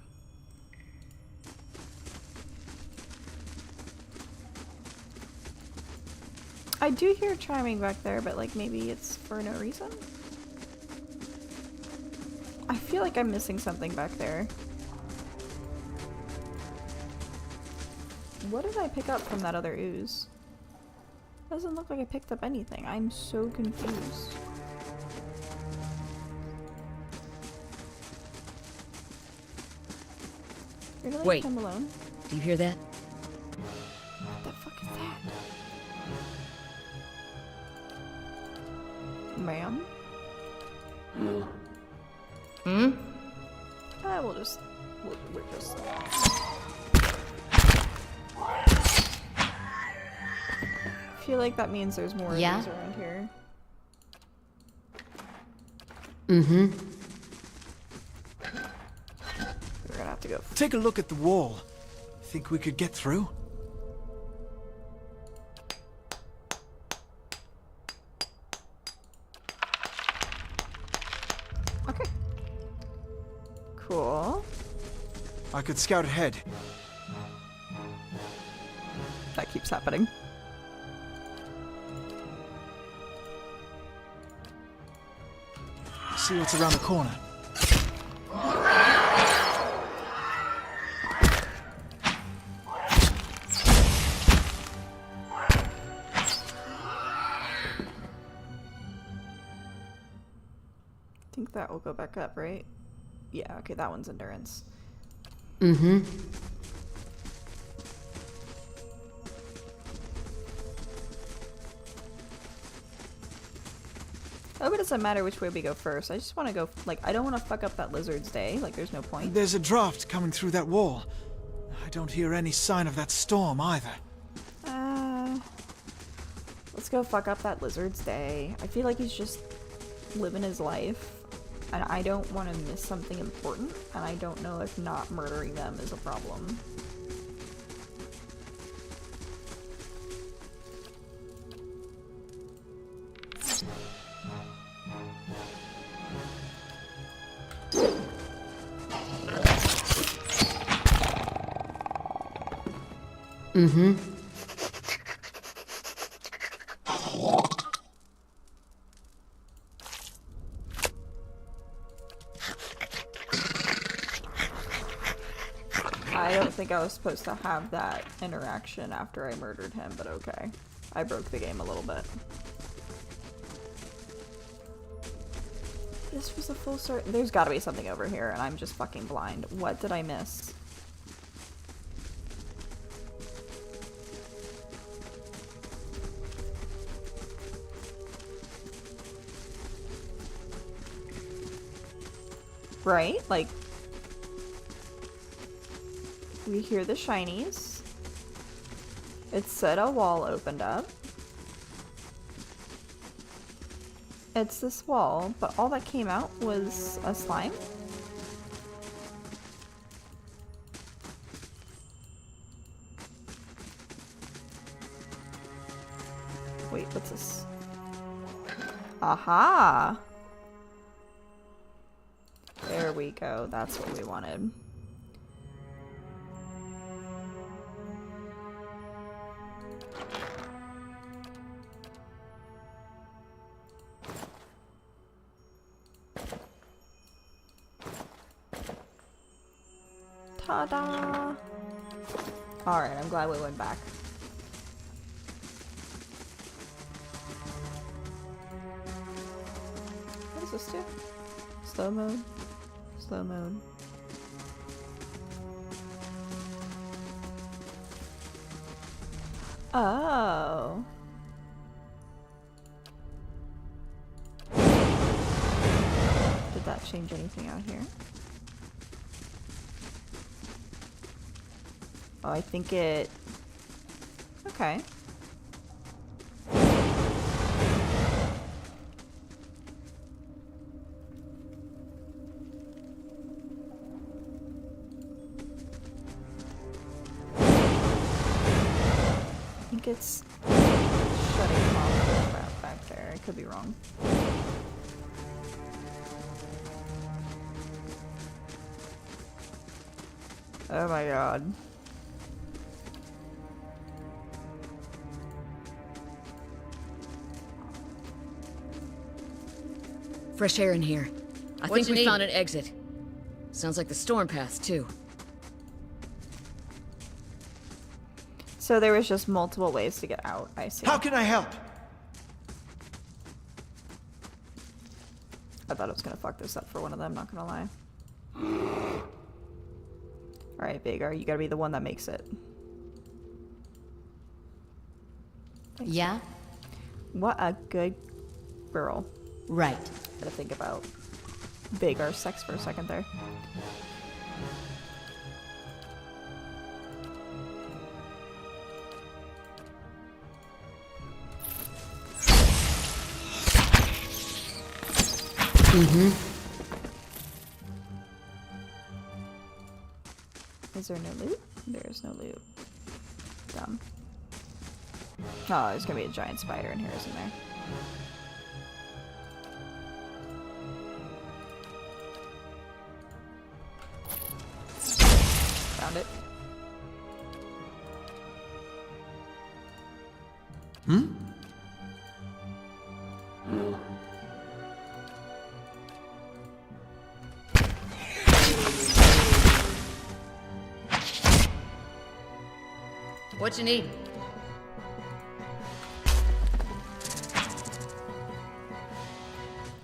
I do hear chiming back there, but like maybe it's for no reason. I feel like I'm missing something back there. What did I pick up from that other ooze? Doesn't look like I picked up anything. I'm so confused. You're gonna leave
Wait.
him alone?
Do you hear that?
What the fuck is that? Ma'am?
Hmm?
We'll just... We're just... I feel like that means there's more
Yeah?
of these around here.
Mm-hmm.
We're gonna have to go...
Take a look at the wall. Think we could get through?
Okay. Cool.
I could scout ahead.
That keeps happening.
See what's around the corner.
I think that will go back up, right? Yeah, okay, that one's endurance.
Mm-hmm.
I hope it doesn't matter which way we go first. I just want to go, like, I don't want to fuck up that lizard's day. Like, there's no point.
There's a draft coming through that wall. I don't hear any sign of that storm either.
Let's go fuck up that lizard's day. I feel like he's just living his life. And I don't want to miss something important. And I don't know if not murdering them is a problem.
Mm-hmm.
I don't think I was supposed to have that interaction after I murdered him, but okay. I broke the game a little bit. This was a full start. There's gotta be something over here, and I'm just fucking blind. What did I miss? Right? Like, we hear the shinies. It said a wall opened up. It's this wall, but all that came out was a slime. Wait, what's this? Aha! There we go. That's what we wanted. Ta-da! Alright, I'm glad we went back. What does this do? Slow mode? Slow mode. Oh. Did that change anything out here? Oh, I think it... Okay. I think it's shutting off the crap back there. I could be wrong. Oh my god.
Fresh air in here. I
What
think
you
we
need?
found an exit. Sounds like the storm path, too.
So there was just multiple ways to get out, I see.
How can I help?
I thought I was gonna fuck this up for one of them, not gonna lie. Alright, Vagar, you gotta be the one that makes it. Thanks.
Yeah?
What a good girl.
Right.
Gotta think about Vagar's sex for a second there.
Mm-hmm.
Is there no loot? There's no loot. Dumb. Oh, there's gonna be a giant spider in here, isn't there? Found it.
What you need?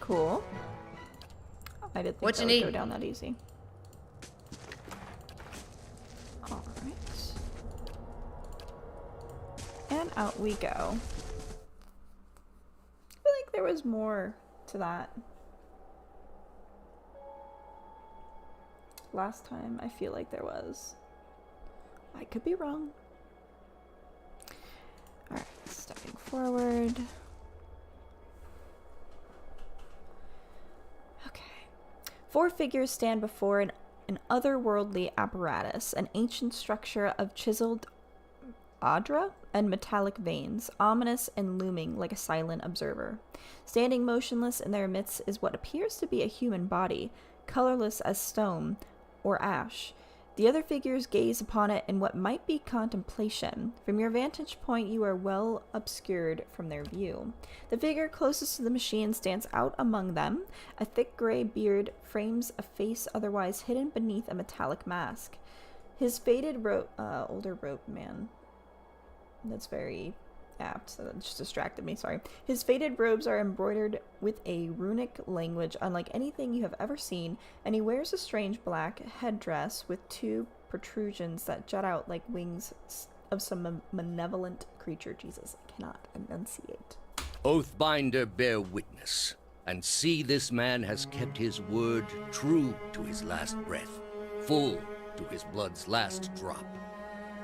Cool. I didn't think
What
that
you
would go
need?
down that easy. Alright. And out we go. I feel like there was more to that. Last time, I feel like there was. I could be wrong. Alright, stepping forward. Okay. 4 figures stand before an otherworldly apparatus, an ancient structure of chiseled adra and metallic veins, ominous and looming like a silent observer. Standing motionless in their midst is what appears to be a human body, colorless as stone or ash. The other figures gaze upon it in what might be contemplation. From your vantage point, you are well obscured from their view. The figure closest to the machine stands out among them. A thick gray beard frames a face otherwise hidden beneath a metallic mask. His faded older robed man. That's very apt, so that just distracted me, sorry. His faded robes are embroidered with a runic language unlike anything you have ever seen, and he wears a strange black headdress with 2 protrusions that jut out like wings of some malevolent creature. Jesus, I cannot enunciate.
Oathbinder, bear witness, and see this man has kept his word true to his last breath, full to his blood's last drop.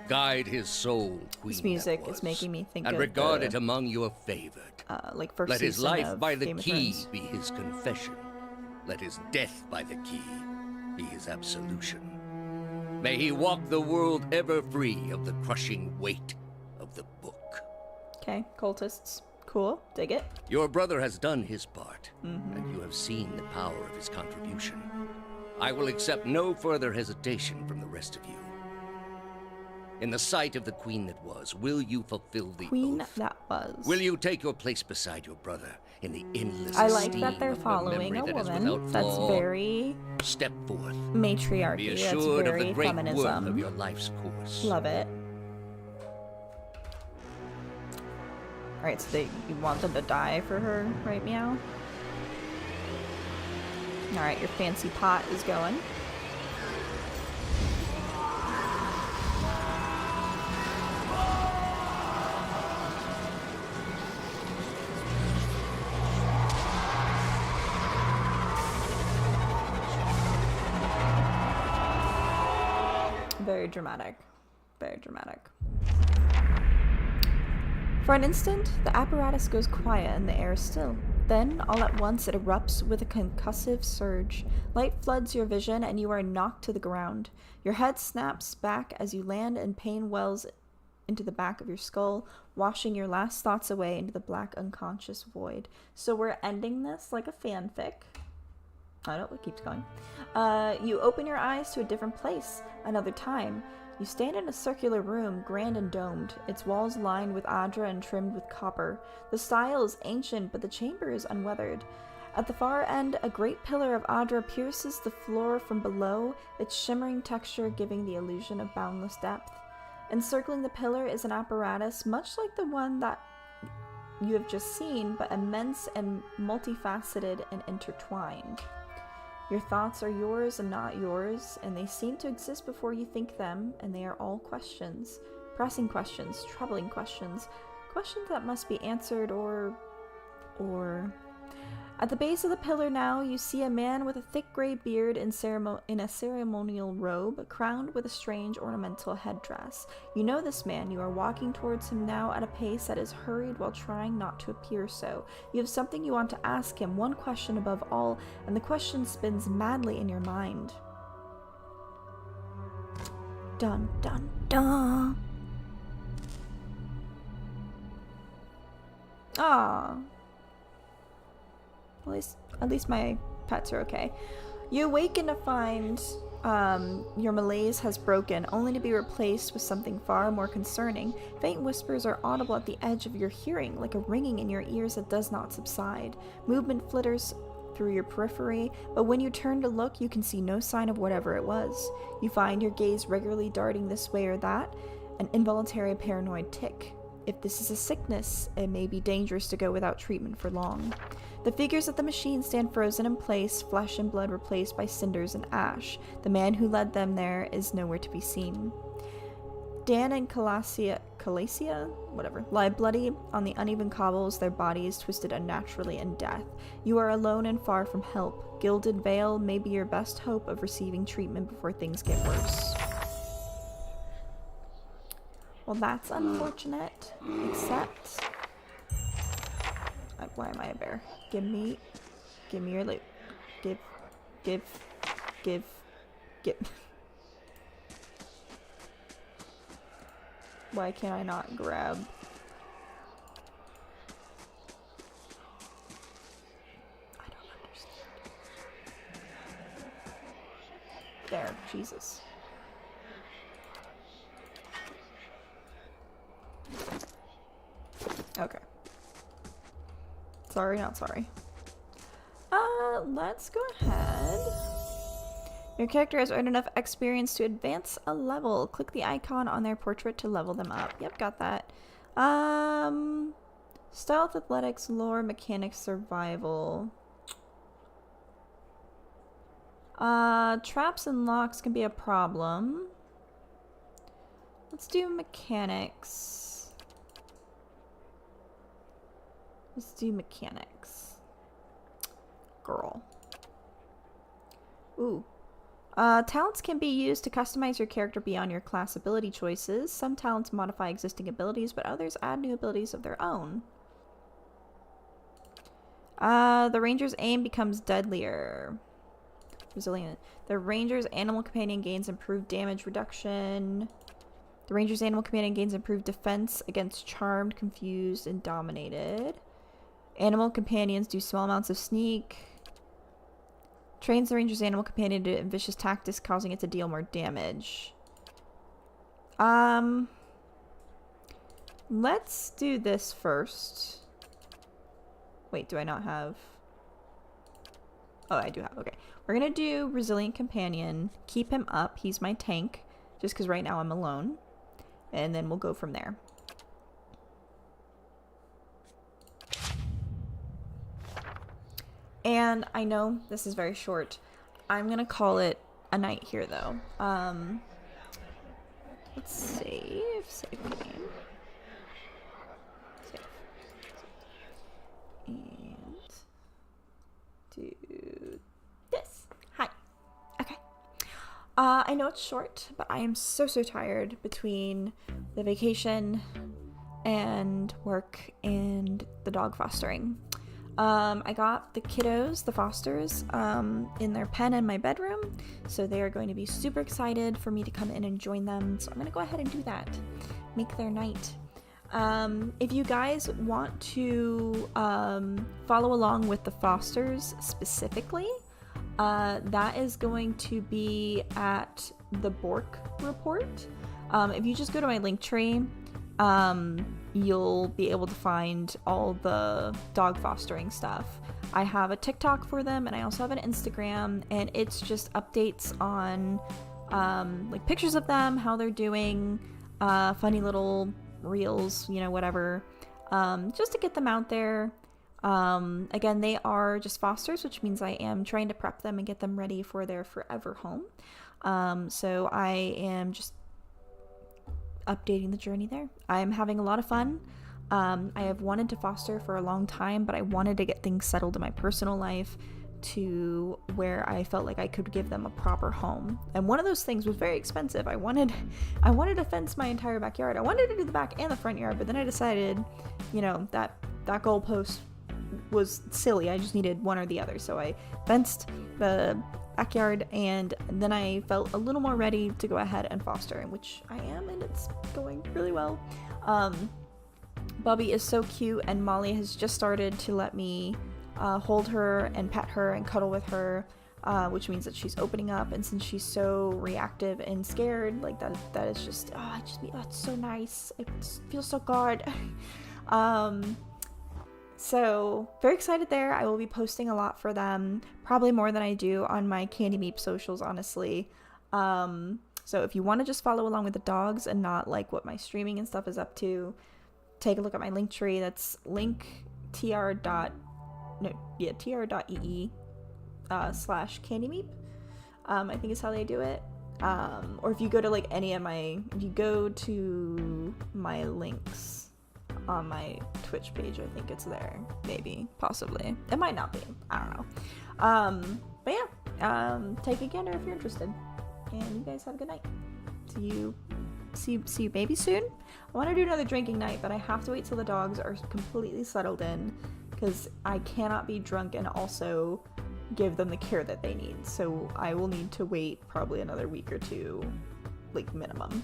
Guide his soul, queen.
This music
that
is making me think
and
of
regard
the,
it among your favored.
like first
Let his
season
life
of
by the
Game of
key
Thrones.
be his confession. Let his death by the key be his absolution. May he walk the world ever free of the crushing weight of the book.
Okay, cultists. Cool, dig it.
Your brother has done his part, and you have seen the power of his contribution. I will accept no further hesitation from the rest of you. In the sight of the queen that was, will you fulfill the
Queen
oath?
that was.
Will you take your place beside your brother in the endless
I like
esteem
that they're
of the
following
memory
a
that is
woman.
without
That's
flaw?
very
Step forth.
matriarchy.
Be
That's
assured of
very
the great worth
feminism.
of your life's course.
Love it. Alright, so you want them to die for her, right, Meow? Alright, your fancy pot is going. Very dramatic. Very dramatic. For an instant, the apparatus goes quiet and the air is still. Then, all at once, it erupts with a concussive surge. Light floods your vision and you are knocked to the ground. Your head snaps back as you land and pain wells into the back of your skull, washing your last thoughts away into the black unconscious void. So we're ending this like a fanfic. I don't know, it keeps going. You open your eyes to a different place, another time. You stand in a circular room, grand and domed, its walls lined with adra and trimmed with copper. The style is ancient, but the chamber is unweathered. At the far end, a great pillar of adra pierces the floor from below, its shimmering texture giving the illusion of boundless depth. Encircling the pillar is an apparatus much like the one that you have just seen, but immense and multifaceted and intertwined. Your thoughts are yours and not yours, and they seem to exist before you think them, and they are all questions. Pressing questions, troubling questions, questions that must be answered or... At the base of the pillar now, you see a man with a thick gray beard in a ceremonial robe, crowned with a strange ornamental headdress. You know this man. You are walking towards him now at a pace that is hurried while trying not to appear so. You have something you want to ask him, one question above all, and the question spins madly in your mind. Dun dun dun. Ah. At least my pets are okay. You awaken to find your malaise has broken, only to be replaced with something far more concerning. Faint whispers are audible at the edge of your hearing, like a ringing in your ears that does not subside. Movement flitters through your periphery, but when you turn to look, you can see no sign of whatever it was. You find your gaze regularly darting this way or that, an involuntary paranoid tick. If this is a sickness, it may be dangerous to go without treatment for long. The figures at the machine stand frozen in place, flesh and blood replaced by cinders and ash. The man who led them there is nowhere to be seen. Dan and Calasia, whatever, lie bloody on the uneven cobbles, their bodies twisted unnaturally in death. You are alone and far from help. Gilded Veil may be your best hope of receiving treatment before things get worse. Well, that's unfortunate, except... Why am I a bear? Give me your loot. Give. Why can't I not grab? I don't understand. There, Jesus. Okay. Sorry, not sorry. Let's go ahead. Your character has earned enough experience to advance a level. Click the icon on their portrait to level them up. Yep, got that. Stealth, athletics, lore, mechanics, survival. Traps and locks can be a problem. Let's do mechanics. Let's do mechanics. Girl. Ooh. Talents can be used to customize your character beyond your class ability choices. Some talents modify existing abilities, but others add new abilities of their own. The ranger's aim becomes deadlier. Resilient. The ranger's animal companion gains improved damage reduction. The ranger's animal companion gains improved defense against charmed, confused, and dominated. Animal companions do small amounts of sneak. Trains the ranger's animal companion to vicious tactics, causing it to deal more damage. Let's do this first. Wait, do I not have... Oh, I do have. Okay. We're gonna do Resilient Companion. Keep him up. He's my tank. Just because right now I'm alone. And then we'll go from there. And I know this is very short. I'm gonna call it a night here, though. Let's save. Save game. Save. And do this. Hi. Okay. I know it's short, but I am so tired between the vacation and work and the dog fostering. I got the kiddos, the fosters, in their pen in my bedroom, so they are going to be super excited for me to come in and join them, so I'm gonna go ahead and do that. Make their night. If you guys want to follow along with the fosters specifically, that is going to be at the Bork report. If you just go to my link tree, you'll be able to find all the dog fostering stuff. I have a TikTok for them, and I also have an Instagram, and it's just updates on like pictures of them, how they're doing, funny little reels, you know, whatever, just to get them out there. Again, they are just fosters, which means I am trying to prep them and get them ready for their forever home. So I am just updating the journey there. I'm having a lot of fun. I have wanted to foster for a long time, but I wanted to get things settled in my personal life to where I felt like I could give them a proper home. And one of those things was very expensive. I wanted to fence my entire backyard. I wanted to do the back and the front yard, but then I decided, you know, that goalpost was silly. I just needed one or the other. So I fenced the backyard, and then I felt a little more ready to go ahead and foster, which I am, and it's going really well. Bubby is so cute, and Molly has just started to let me hold her and pet her and cuddle with her, which means that she's opening up. And since she's so reactive and scared, like that is just it's so nice. It feels so good. So very excited there. I will be posting a lot for them, probably more than I do on my Candy Meep socials, honestly. So if you want to just follow along with the dogs and not like what my streaming and stuff is up to, take a look at my link tree. That's tr.ee/candymeep. I think is how they do it. Or if you go to like if you go to my links on my Twitch page, I think it's there. Maybe, possibly. It might not be. I don't know. But yeah, take a gander if you're interested. And you guys have a good night. See you maybe soon. I want to do another drinking night, but I have to wait till the dogs are completely settled in, because I cannot be drunk and also give them the care that they need. So I will need to wait probably another week or two, like minimum.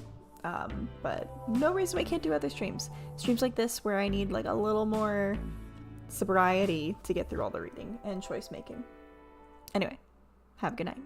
But no reason why I can't do other streams like this, where I need like a little more sobriety to get through all the reading and choice making. Anyway, have a good night.